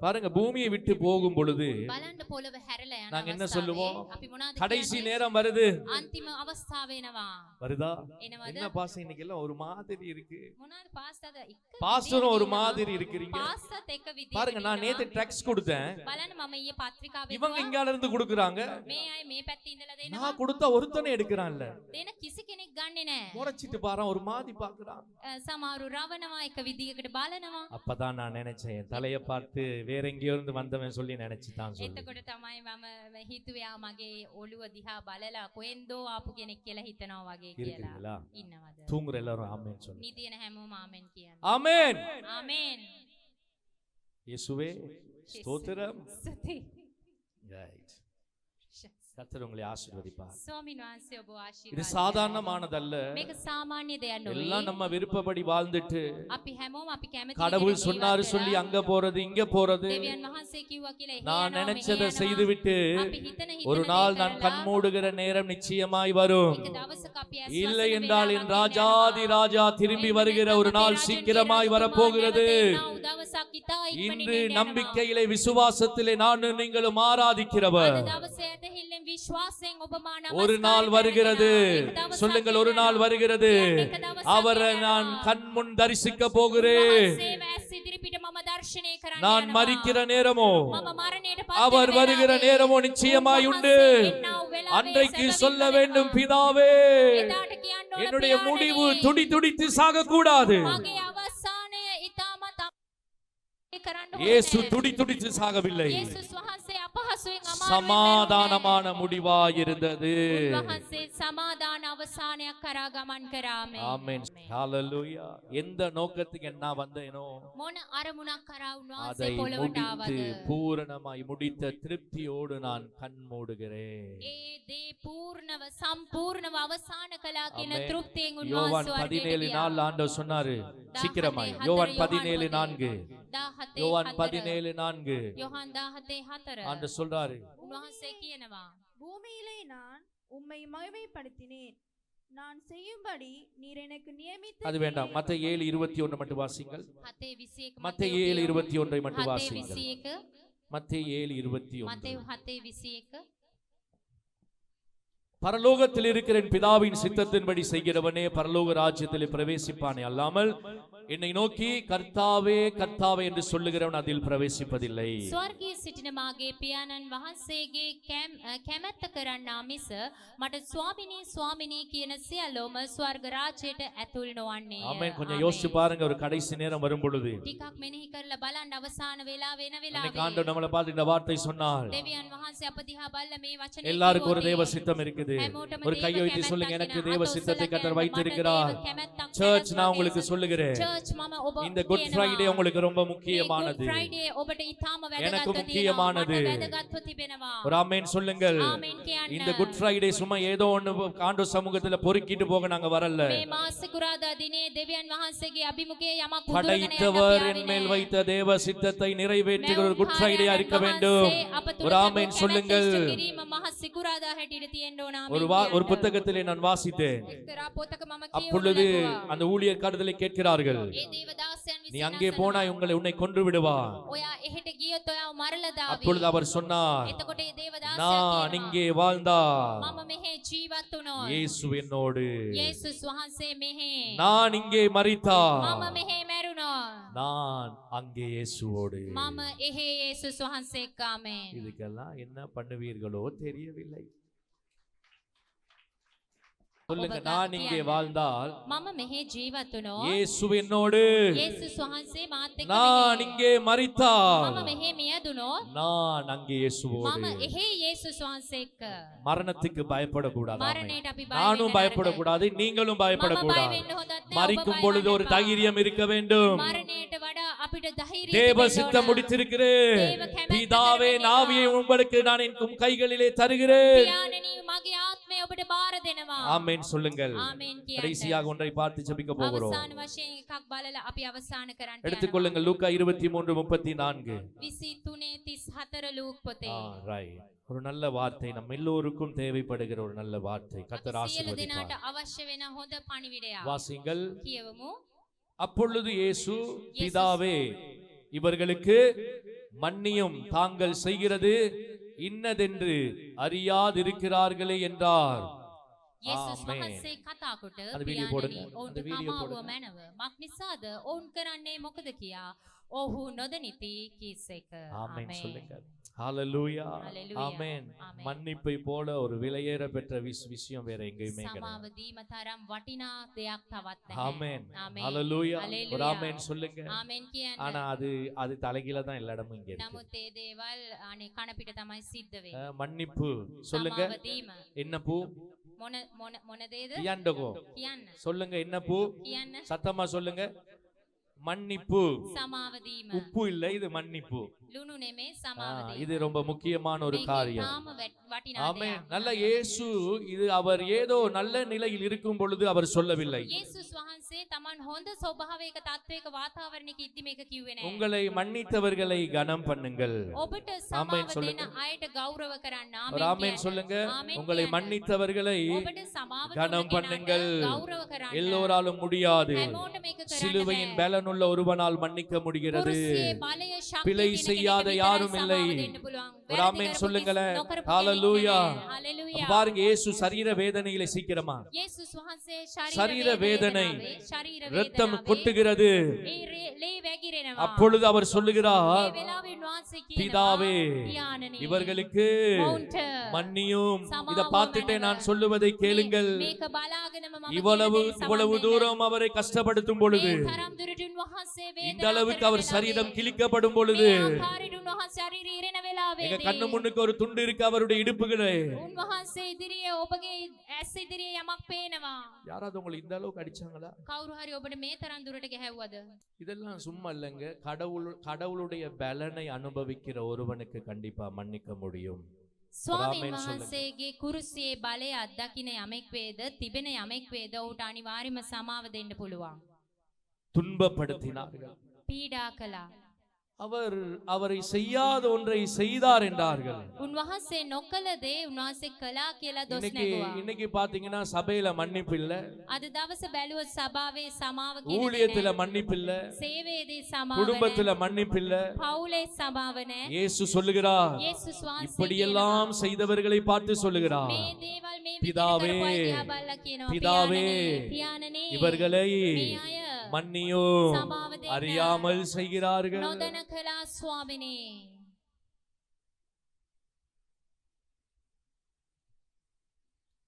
S1: பாருங்க, பூமியை விட்டு போகும் பொழுது
S2: බලන්න පොළව හැරලා යන
S1: நாங்க என்ன
S2: අවස්ථාවේ
S1: சொல்லுவோம்?
S2: අපි මොනවද
S1: கடைசி
S2: කියන්නේ?
S1: நேரம் வருது.
S2: අන්තිම අවස්ථාව එනවා.
S1: வருதா?
S2: එනවද?
S1: என்ன பாஸ்டர் இன்னைக்கு எல்லாம் ஒரு மாதிரி இருக்கு.
S2: මොනවද පාස්ටර්ද එක
S1: பாஸ்டரும் ஒரு
S2: විදිහට
S1: மாதிரி இருக்கிறீங்க.
S2: පාස්ටර්ත් එක විදිහට
S1: பாருங்க, நான் நேத்து
S2: ඉන්නවා.
S1: ட்ரக்ஸ் கொடுத்தேன்,
S2: බලන්න මම ඊයේ පත්‍රිකාවේ
S1: இவங்க
S2: දුවා.
S1: இங்கால இருந்து கொடுக்குறாங்க.
S2: මේ අය මේ පැත්තේ ඉඳලා දෙනවා.
S1: நான் கொடுத்தா ஒருத்தனை எடுக்கிறான்ல.
S2: දෙන කිසි කෙනෙක් ගන්නෙ නැහැ.
S1: முறைச்சிட்டு பாறான், ஒரு மாதிரி பாக்குறான்.
S2: සමහරු රවණවා එක විදිහකට බලනවා.
S1: அப்பதான் நான் நினைச்சேன், என் தலைய பார்த்து வேற எங்கேயோ இருந்து வந்தவன் சொல்லி நினைச்சுதான் சொல்லு.
S2: එතකොට තමයි මම හිතුවේ මගේ ඔළුව දිහා බලලා කොහෙන්දෝ ආපු කෙනෙක් කියලා හිතනවා වගේ කියලා.
S1: இருக்குங்களா?
S2: ඉන්නවද?
S1: தூங்குற எல்லாரும் ஆமென் சொல்லு.
S2: නිදින හැමෝම ආමෙන් කියන්න.
S1: ஆமென்.
S2: ආමෙන්.
S1: இயேசுவே ஸ்தோத்திரம்.
S2: ස්තුති.
S1: Right. கர்த்தர் உங்களை ஆசீர்வதிப்பார்.
S2: ස්වාමීන් වහන්සේ ඔබ
S1: இது
S2: ආශිර්වාද.
S1: சாதாரணமானதல்ல.
S2: මේක සාමාන්‍ය දෙයක්
S1: எல்லாம்
S2: නෙවෙයි.
S1: நம்ம விருப்பப்படி வாழ்ந்துட்டு
S2: අපි හැමෝම අපි කැමති
S1: கடவுள்
S2: විදිහට
S1: சொன்னாரு
S2: ජීවත්
S1: சொல்லி
S2: වෙලා
S1: அங்க போறது இங்க போறது,
S2: දෙවියන් වහන්සේ කිව්වා කියලා එහෙ
S1: நான்
S2: යනවා,
S1: நினைச்சதை
S2: මෙහෙ
S1: செய்து
S2: යනවා.
S1: விட்டு
S2: අපි හිතන
S1: ஒரு
S2: හිතන
S1: நாள்
S2: දේ
S1: நான்
S2: කරලා
S1: கண் மூடுகிற நேரம் நிச்சயமாய் வரும்.
S2: එක දවසක අපි ඇස්
S1: இல்லை
S2: වසන
S1: என்றால் என்
S2: වෙලාවක්
S1: ராஜாதி
S2: එනවා.
S1: ராஜா திரும்பி வருகிற ஒரு நாள் சீக்கிரமாய் வரப்போகிறது.
S2: දවසක් ඉතා
S1: இன்று
S2: ඉක්මනින් එනවා.
S1: நம்பிக்கையிலே விசுவாசத்திலே நானும் நீங்களும் ஆராதிக்கிறவர்
S2: අද දවසේ ඇදහිල්ලෙන් විශ්වාසයෙන් ඔබ මා
S1: ஒரு
S2: නමස්කාර
S1: நாள் வருகிறது.
S2: කරනවා. එක දවසක්
S1: சொல்லுங்கள், ஒரு நாள்
S2: එනවා.
S1: வருகிறது.
S2: එක දවසක්
S1: அவரை
S2: එනවා.
S1: நான் கண் முன் தரிசிக்க போகிறேன்.
S2: උන්වහන්සේව ඇස් ඉදිරිපිට මම දර්ශනය කරන්න
S1: நான்
S2: යනවා.
S1: மரிக்கிற நேரமோ
S2: මම මරණයට පත්
S1: அவர்
S2: වෙන
S1: வருகிற
S2: වෙලාවේ
S1: நேரமோ நிச்சயமாய் உண்டு.
S2: උන්වහන්සේ එන්නා වූ වෙලාවේ
S1: அன்றைக்கு
S2: සැබවින්ම
S1: சொல்ல
S2: වෙනවා.
S1: வேண்டும், பிதாவே
S2: එදාට කියන්න ඕන
S1: என்னுடைய
S2: පියාණනි,
S1: முடிவு துடி துடித்து சாக கூடாது.
S2: මගේ අවසානය ඉතාමත් කරන්න
S1: இயேசு
S2: ඕනේ.
S1: துடி துடித்து சாகவில்லை.
S2: යේසුස් වහන්සේ අපහසුයෙන්
S1: சமாதானமான முடிவாயிருந்தது.
S2: උන්වහන්සේ සමාදාන අවසානයක් කරා ගමන් කරාමේ.
S1: ஆமென். ஹalleluya. எந்த நோக்கத்துக்கு நான் வந்தேனோ
S2: මොන අරමුණක් කරා
S1: அதை
S2: උන්වහන්සේ පොළොවට
S1: முடித்து
S2: ආවද?
S1: பூரணமாய் முடித்த திருப்தியோடு நான் கண் மூடுகிறேன்.
S2: ඒ දේ පූර්ණව සම්පූර්ණව අවසාන කළා කියන
S1: ஆமென்.
S2: තෘප්තියෙන්
S1: யோவான்
S2: උන්වහන්සේ ස්වර්ගයට
S1: 17
S2: ගියා.
S1: நாள் ஆண்டவர் சொன்னாரு சீக்கிரமாய்.
S2: 17
S1: யோவான்
S2: யோவான்
S1: 17:4.
S2: 17
S1: யோவான்
S2: 4.
S1: 17:4
S2: யோவான் 17:4.
S1: ஆண்டவர் சொல்றாரு,
S2: උන්වහන්සේ කියනවා
S3: பூமியிலே நான் உம்மை மகிமைப்படுத்தினேன். நான் செய்யும்படி நீர் எனக்கு நியமித்த
S1: அது வேண்டாம். மத்தேயு 7:21 மட்டும் வாசிங்கள்.
S2: 7:21
S1: மத்தேயு 7:21 மட்டும் வாசிங்கள்.
S2: 7:21
S1: மத்தேயு 7:21.
S2: மத்தேயு 7:21
S1: பரலோகத்தில் இருக்கிற என் பிதாவின் சித்தத்தின்படி செய்கிறவனே பரலோக ராஜ்யத்திலே பிரவேசிப்பானே அல்லாமல் என்னை நோக்கி கர்த்தாவே கர்த்தாவே என்று சொல்லுகிறவன் அதில் பிரவேசிப்பதில்லை.
S2: ස්වර්ගයේ සිටින මාගේ පියාණන් වහන්සේගේ කැමැත්ත කරන්නා මිස මට ස්වාමිනී ස්වාමිනී කියන සියල්ලෝම ස්වර්ග රාජ්‍යයට ඇතුල් නොවන්නේ.
S1: ஆமென். கொஞ்சம் யோசிச்சு பாருங்க. ஒரு கடைசி நேரம் வரும் பொழுது
S2: ටිකක් මෙනෙහි කරලා බලන්න අවසාන වෙලාව වෙන
S1: அன்னைக்கு
S2: වෙලාවේ
S1: ஆண்டவர் நம்மளை பார்த்து இந்த வார்த்தை சொன்னார்.
S2: දෙවියන් වහන්සේ අප දිහා බලලා මේ වචනේ
S1: எல்லாருக்கும் ஒரு
S2: කිව්වොත්
S1: தேவ சித்தம் இருக்குது.
S2: හැමෝටම
S1: ஒரு
S2: දේව
S1: கையை வைத்து
S2: කැමැත්තක්
S1: சொல்லுங்க, எனக்கு
S2: තියෙනවා.
S1: தேவ
S2: අත
S1: சித்தத்தை
S2: ඔසවලා
S1: கர்த்தர்
S2: කියන්න,
S1: வைத்திருக்கிறார்.
S2: මට දේව කැමැත්තක්
S1: சர்ச்
S2: තියෙනවා
S1: நான்
S2: වගේ
S1: உங்களுக்கு சொல்லுகிறேன்.
S2: church මම ඔබ
S1: இந்த குட் ஃப்ரைடே உங்களுக்கு ரொம்ப
S2: මේ
S1: முக்கியமானது.
S2: Good Friday ඔබට ඉතාම
S1: எனக்கு
S2: වැදගත්ව තියෙනවා.
S1: முக்கியமானது.
S2: මට වැදගත්ව තිබෙනවා.
S1: ஒரு ஆமென் சொல்லுங்கள்.
S2: ආමෙන් කියන්න.
S1: இந்த குட் ஃப்ரைடே சும்மா ஏதோ ஒண்ணு ஆண்டவர் சமூகத்துல பொறுக்கிட்டு போக நாங்க வரல.
S2: මේ මාසිකුරාදා දිනේ දෙවියන් වහන්සේගේ අභිමුඛයේ යමක් උදුරගෙන
S1: படைத்தவர் என் மேல் வைத்த தேவ சித்தத்தை நிறைவேற்றுகிற ஒரு குட் ஃப்ரைடேயா இருக்க வேண்டும். ஒரு ஆமென் சொல்லுங்கள்.
S2: මාසිකුරාදා හැටියට තියෙන්න ඕන.
S1: ஒரு புத்தகத்திலே நான் வாசித்தேன்.
S2: එක්තරා පොතක මම
S1: அப்பொழுது
S2: කියවලා
S1: அந்த ஊழியக்காரர்களை கேட்கிறார்கள்,
S2: ඒ දේවදාසයන්
S1: நீ
S2: විසින්
S1: அங்கே போனா உன்னை கொன்று விடுவா.
S2: ඔයා එහෙට ගියොත් ඔයාව මරලා දාවි.
S1: அப்பொழுது அவர் சொன்னார்,
S2: එතකොට ඒ දේවදාසයා
S1: நான்
S2: කියනවා
S1: இங்கே வாழ்ந்தால்
S2: මම මෙහි ජීවත් වුණොත්
S1: இயேசு என்னோடு,
S2: යේසුස් වහන්සේ මෙහි
S1: நான் இங்கே மரித்தால்
S2: මම මෙහි මැරුණොත්
S1: நான் அங்கே இயேசுவோடு.
S2: මම එහෙ යේසුස් වහන්සේ එක්ක ආමේන්.
S1: இதுக்கெல்லாம் என்ன பண்ணுவீர்களோ தெரியவில்லை. சொல்லுங்க, நான் இங்கே வாழ்ந்தால்
S2: මම මෙහි ජීවත් වුණොත්
S1: இயேசு என்னோடு,
S2: යේසුස් වහන්සේ මාත් එක්ක
S1: நான்
S2: මෙහි.
S1: இங்கே மரித்தால்
S2: මම මෙහි මියදුනොත්
S1: நான் அங்கே இயேசுவோடு.
S2: මම එහෙ යේසුස් වහන්සේ එක්ක.
S1: மரணத்துக்கு பயப்படக்கூடாது.
S2: මරණයට අපි බය
S1: நானும்
S2: වෙන්න
S1: பயப்படக்கூடாது, நீங்களும்
S2: මම බය
S1: பயப்படக்கூடாது.
S2: වෙන්න හොඳත් නෑ.
S1: மரிக்கும்
S2: ඔබ
S1: பொழுது
S2: බය
S1: ஒரு
S2: වෙන්න එපා.
S1: தைரியம் இருக்க வேண்டும்.
S2: මරණයට වඩා අපිට ධෛර්යය
S1: தேவ
S2: තිබෙන්න
S1: சித்தம்
S2: ඕන.
S1: முடித்திருக்கிறேன்.
S2: தேவ கැමැත්ත
S1: பிதாவே
S2: කරගෙන
S1: நாவியை
S2: ඉන්නවා.
S1: உங்களுக்கு நான் என் கைகளிலே தருகிறேன்.
S2: පියාණනි මගේ ආත්මය ඔබට බාර දෙනවා.
S1: ஆமென் சொல்லுங்கள்.
S2: ආමෙන් කියන්න.
S1: கடைசியாக ஒன்றை பார்த்து ஜெபிக்க போகிறோம்.
S2: අවසාන වශයෙන් එකක් බලලා අපි අවසාන කරන්න යනවා.
S1: எடுத்துக்கொள்ளுங்கள் லூக்கா 23:34.
S2: 23:34 ලූක් පොතේ.
S1: ரைட். ஒரு நல்ல வார்த்தை நம்ம எல்லோருக்கும் தேவைப்படுகிற ஒரு நல்ல வார்த்தை. கர்த்தர்
S2: සියලු
S1: ஆசீர்வதிப்பார்.
S2: දෙනාට අවශ්‍ය වෙන හොඳ පණිවිඩයක්.
S1: வாசிங்கள்.
S2: කියවමු.
S1: அப்பொழுது இயேசு, பிதாவே இவர்களுக்கு மன்னியும், தாங்கள் செய்கிறது இன்னதென்று அறியாதிருக்கிறார்களே என்றார்.
S2: යේසුස්
S1: ආමේන්.
S2: වහන්සේ කතා කොට
S1: අද වීඩියෝ
S2: පියාණනි
S1: පොඩ්ඩක්.
S2: ඔවුන්ට
S1: අද වීඩියෝ
S2: කමාව
S1: පොඩ්ඩක්.
S2: මැනව මක් නිසාද ඔවුන් කරන්නේ මොකද කියා ඔහු නොදනිති කීසේක.
S1: ஆமென் சொல்லுங்க. ஹalleluya.
S2: Hallelujah.
S1: ஆமென்.
S2: ஆமென்.
S1: மன்னிப்பை போல ஒரு விலையேற பெற்ற விஷயம் வேற எங்கேயுமே கிடையாது.
S2: සමාව දීම තරම් වටිනා දෙයක් තවත් නැහැ.
S1: ஆமென்.
S2: ஆமென்.
S1: ஹalleluya.
S2: Hallelujah.
S1: ஒரு ஆமென் சொல்லுங்க.
S2: ආමෙන් කියන්න.
S1: ஆனா அது தலைகீழ தான் எல்லா இடமும் இங்க இருக்கு.
S2: නමුත් ඒ දේවල් අනේ කන පිට තමයි සිද්ධ වෙන්නේ.
S1: மன்னிப்பு சொல்லுங்க.
S2: සමාව දීම
S1: என்ன பூ?
S2: මොන මොන මොන දේද
S1: கியாண்டகோ
S2: කියන්න.
S1: சொல்லுங்க. என்ன பூ?
S2: කියන්න.
S1: சத்தமா சொல்லுங்க. மன்னிப்பு.
S2: සමාව දීම.
S1: உப்பு இல்ல, இது மன்னிப்பு.
S2: ලුණු නෙමේ සමාව දීම.
S1: இது ரொம்ப முக்கியமான ஒரு
S2: මේක
S1: காரியம்.
S2: තාම වටිනා
S1: ஆமென்.
S2: දෙයක්.
S1: நல்ல இயேசு இது அவர் ஏதோ நல்ல நிலையில் இருக்கும் பொழுது அவர் சொல்லவில்லை.
S2: යේසුස් වහන්සේ තමන් හොඳ ස්වභාවයක තත්වයක වාතාවරණයක ඉද්දි මේක කිව්වේ නෑ.
S1: உங்களை மன்னித்தவர்களை கனம் பண்ணுங்கள்.
S2: ඔබට
S1: ஆமென்
S2: සමාව
S1: சொல்லுங்க.
S2: දෙන අයට ගෞරව කරන්න.
S1: ஒரு ஆமென்
S2: කියන්න.
S1: சொல்லுங்க.
S2: ආමෙන්
S1: உங்களை
S2: කියන්න.
S1: மன்னித்தவர்களை
S2: ඔබට සමාව
S1: கனம்
S2: දුන්න
S1: பண்ணுங்கள்.
S2: කෙනාට ගෞරව කරන්න.
S1: எல்லோராலும் முடியாது.
S2: හැමෝටම මේක කරන්න
S1: சிலுவையின்
S2: බෑ.
S1: பலனுள்ள ஒருவனால் மன்னிக்க முடிகிறது.
S2: කුරුසියේ බලය ශක්තිය
S1: பிழை
S2: තියෙන
S1: செய்யாத
S2: කෙනෙකුට
S1: யாரும்
S2: විතරයි
S1: இல்லை.
S2: සමාව දෙන්න පුළුවන්.
S1: ஒரு
S2: වැරදි
S1: ஆமென்
S2: කරපු
S1: சொல்லுங்களேன்.
S2: නොකරපු
S1: ஹalleluya.
S2: කෙනෙක් නැහැ. හalleluya.
S1: பாருங்க, இயேசு சரீர வேதனையில சீக்கிரமா
S2: යේසුස් වහන්සේ
S1: சரீர வேதனை,
S2: ශරීර
S1: ரத்தம்
S2: වේදනාවේ
S1: கொட்டுகிறது.
S2: ඒ ලේ වැగిරෙනවා.
S1: அப்பொழுது அவர்
S2: ඒ
S1: சொல்லுகிறார்,
S2: වෙලාවේ උන්වහන්සේ
S1: பிதாவே
S2: කියනවා පියාණනි
S1: இவர்களுக்கு
S2: මොවුන්ට
S1: மன்னியும்.
S2: சமாவ
S1: இத பார்த்துட்டே
S2: மன்னவ.
S1: நான் சொல்லுவதை கேளுங்கள்.
S2: මේක බලාගෙනම මම
S1: இவ்வளவு
S2: කියන දේ
S1: இவ்வளவு
S2: සමන්
S1: தூரம் அவரை கஷ்டப்படுத்தும் பொழுது,
S2: මේ තරම් දුරට උන්වහන්සේ
S1: இந்த
S2: වේදනාව
S1: அளவுக்கு
S2: කරන
S1: அவர்
S2: වෙලාවේ,
S1: சரீரம் கிழிக்கப்படும் பொழுது,
S2: මේ ආකාරයට උන්වහන්සේ ශරීරය ඉරෙන වෙලාවේ
S1: எங்க கண்ணு
S2: වෙලාවේදී
S1: முன்னுக்கு ஒரு துண்டு இருக்கு அவருடைய இடுப்புகளே.
S2: උන්වහන්සේ ඉදිරියේ ඔබගේ ඇස් ඉදිරියේ යමක් පේනවා.
S1: யாராவது உங்களை இந்த அளவுக்கு அடிச்சாங்களா?
S2: කවුරු හරි ඔබට මේ තරම් දුරට ගැහැව්වද?
S1: இதெல்லாம் சும்மா இல்லைங்க. கடவுளுடைய பலனை அனுபவிக்கிற ஒருவனுக்கு கண்டிப்பா மன்னிக்க முடியும்.
S2: ස්වාමීන් වහන්සේගේ කුරුසියේ බලය අත්දකින යමෙක් වේද තිබෙන යමෙක් වේද ඌට අනිවාර්යයෙන්ම සමාව දෙන්න පුළුවන්.
S1: துன்பப்படுத்தினார்கள்.
S2: පීඩා කළා.
S1: அவரை செய்யாத ஒன்றை செய்தார் என்றார்கள்.
S2: උන්වහන්සේ නොකළ දේ උන්වහන්සේ කළා කියලා දොස් නැගුවා.
S1: இன்னைக்கு பாத்தீங்கன்னா சபையில மன்னிப்பு இல்ல.
S2: අද දවසේ බැලුවොත් සභාවේ සමාව කියන
S1: ஊழியத்துல மன்னிப்பு இல்ல.
S2: සේවයේදී සමාව
S1: குடும்பத்துல மன்னிப்பு இல்ல.
S2: පවුලේ සමාව නැහැ.
S1: இயேசு சொல்லுகிறார்.
S2: යේසුස් වහන්සේ
S1: இப்படி எல்லாம் செய்தவர்களை பார்த்து சொல்லுகிறார்.
S2: මේ දේවල් මේ
S1: பிதாவே,
S2: විදිහට කරපුවා දිහා බලලා කියනවා
S1: பிதாவே,
S2: පියාණනේ
S1: இவர்களை
S2: මේ අය
S1: மன்னியும்,
S2: සමාව දෙන්න
S1: அறியாமல் செய்கிறார்கள்.
S2: නොදැන කළා ස්වාමිනේ.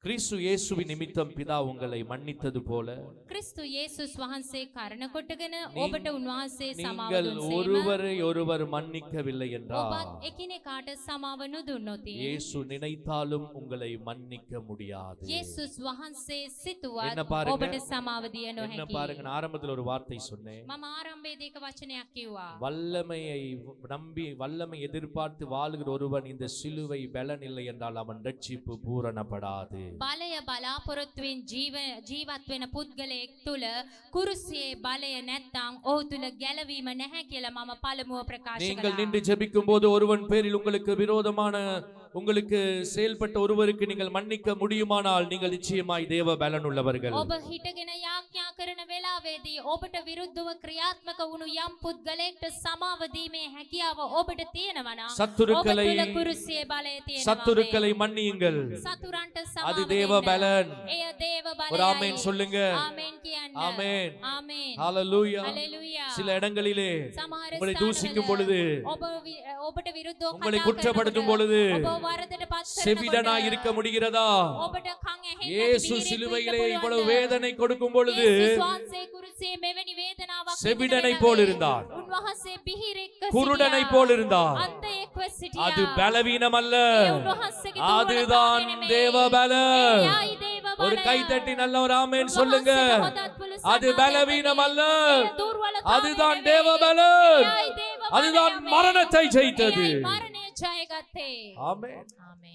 S1: கிறிஸ்து இயேசுவின் நிமித்தம் பிதா உங்களை மன்னித்தது போல
S2: ක්‍රිස්තු යේසුස් වහන්සේ කරන කොටගෙන ඔබට උන්වහන්සේ සමාව
S1: நீங்கள்
S2: දුන්සේම
S1: ஒருவரை ஒருவர் மன்னிக்கவில்லை என்றால்
S2: ඔබත් එකිනෙකාට සමාව නොදුන්නොත්
S1: இயேசு நினைத்தாலும் உங்களை மன்னிக்க முடியாது.
S2: යේසුස් වහන්සේ
S1: என்ன
S2: සිතුවත්
S1: பாருங்க,
S2: ඔබට සමාව දිය
S1: என்ன
S2: නොහැකි.
S1: பாருங்க, நான் ஆரம்பத்தில் ஒரு வார்த்தை சொன்னேன்.
S2: මම ආරම්භයේදී එක වචනයක් කිව්වා.
S1: வல்லமையை நம்பி வல்லமை எதிர்பார்த்து வாழுகிற ஒருவன் இந்த சிலுவை பலன் இல்லை என்றால் அவன் ரட்சிப்பு பூரணப்படாது.
S2: බලය බලාපොරොත්තුවෙන් ජීවත් වෙන පුද්ගලයෙක් තුල කුරුසියේ බලය නැත්නම් ඔහු තුල ගැලවීම නැහැ කියලා මම පළමුව ප්‍රකාශ
S1: நீங்கள்
S2: කළා.
S1: நின்று ஜெபிக்கும் போது ஒருவன் பேரில் உங்களுக்கு விரோதமான உங்களுக்கு செயல்பட்ட ஒருவருக்கு நீங்கள் மன்னிக்க முடியுமானால் நீங்கள் நிச்சயமாய் தேவ பலன் உள்ளவர்கள்.
S2: ඔබ හිටගෙන යාඥා කරන වෙලාවේදී ඔබට විරුද්ධව ක්‍රියාත්මක වුණු යම් පුද්ගලයෙක්ට සමාව දීමේ හැකියාව ඔබට තියෙනවා නම් ඔබ
S1: சத்துருக்களை
S2: තුල කුරුසියේ බලය තියෙනවා.
S1: சத்துருக்களை மன்னியுங்கள்.
S2: සතුරන්ට
S1: அது
S2: සමාව
S1: தேவ
S2: දෙන්න.
S1: பலன்.
S2: එය දේව
S1: ஒரு ஆமென்
S2: බලයයි.
S1: சொல்லுங்க.
S2: ආමෙන් කියන්න.
S1: ஆமென்.
S2: ආමෙන්.
S1: ஹalleluya.
S2: හalleluya.
S1: சில இடங்களிலே
S2: සමහර
S1: உங்களை தூசிக்கும்
S2: ස්ථානවල
S1: பொழுது
S2: ඔබට විරුද්ධව
S1: உங்களை
S2: කතා
S1: குற்றப்படுத்தும்
S2: කරනකොට,
S1: பொழுது
S2: ඔබ වරදට පත්
S1: செவிடனாய் இருக்க
S2: කරනකොට
S1: முடிகிறதா?
S2: ඔබට කන් ඇහෙන්නේ
S1: இயேசு
S2: නැති
S1: சிலுவையிலே
S2: පිළිවෙත්
S1: இவ்வளவு
S2: පුළුවන්ද?
S1: வேதனை கொடுக்கும் பொழுது
S2: යේසුස් වහන්සේ කුරුසියේ මෙවැනි වේදනාවක්
S1: செவிடனை
S2: විඳින
S1: போல்
S2: වෙලාවේ
S1: இருந்தார்.
S2: උන්වහන්සේ පිහිරෙක්ව
S1: குருடனை
S2: සිටියා.
S1: போல் இருந்தார்.
S2: අන්ධයෙක්ව සිටියා.
S1: அது பலவீனம் அல்ல,
S2: ඒ උන්වහන්සේගේ
S1: அதுதான்
S2: දුර්වලතාවය නෙමෙයි.
S1: தேவ பலன்.
S2: එයයි දේව
S1: ஒரு
S2: බලය.
S1: கை தட்டி நல்ல ஒரு ஆமென் சொல்லுங்க.
S2: උන්වහන්සේට හොඳත් පුළු
S1: அது
S2: සන්නද්ධ
S1: பலவீனம் அல்ல,
S2: ඒ දුර්වලතාවය
S1: அதுதான்
S2: නෙමෙයි.
S1: தேவ பலன்.
S2: එයයි දේව බලය.
S1: அதுதான் மரணத்தை ஜெயித்தது.
S2: එයයි මරණය ජයගත්තේ.
S1: ஆமென்.
S2: ආමේන්.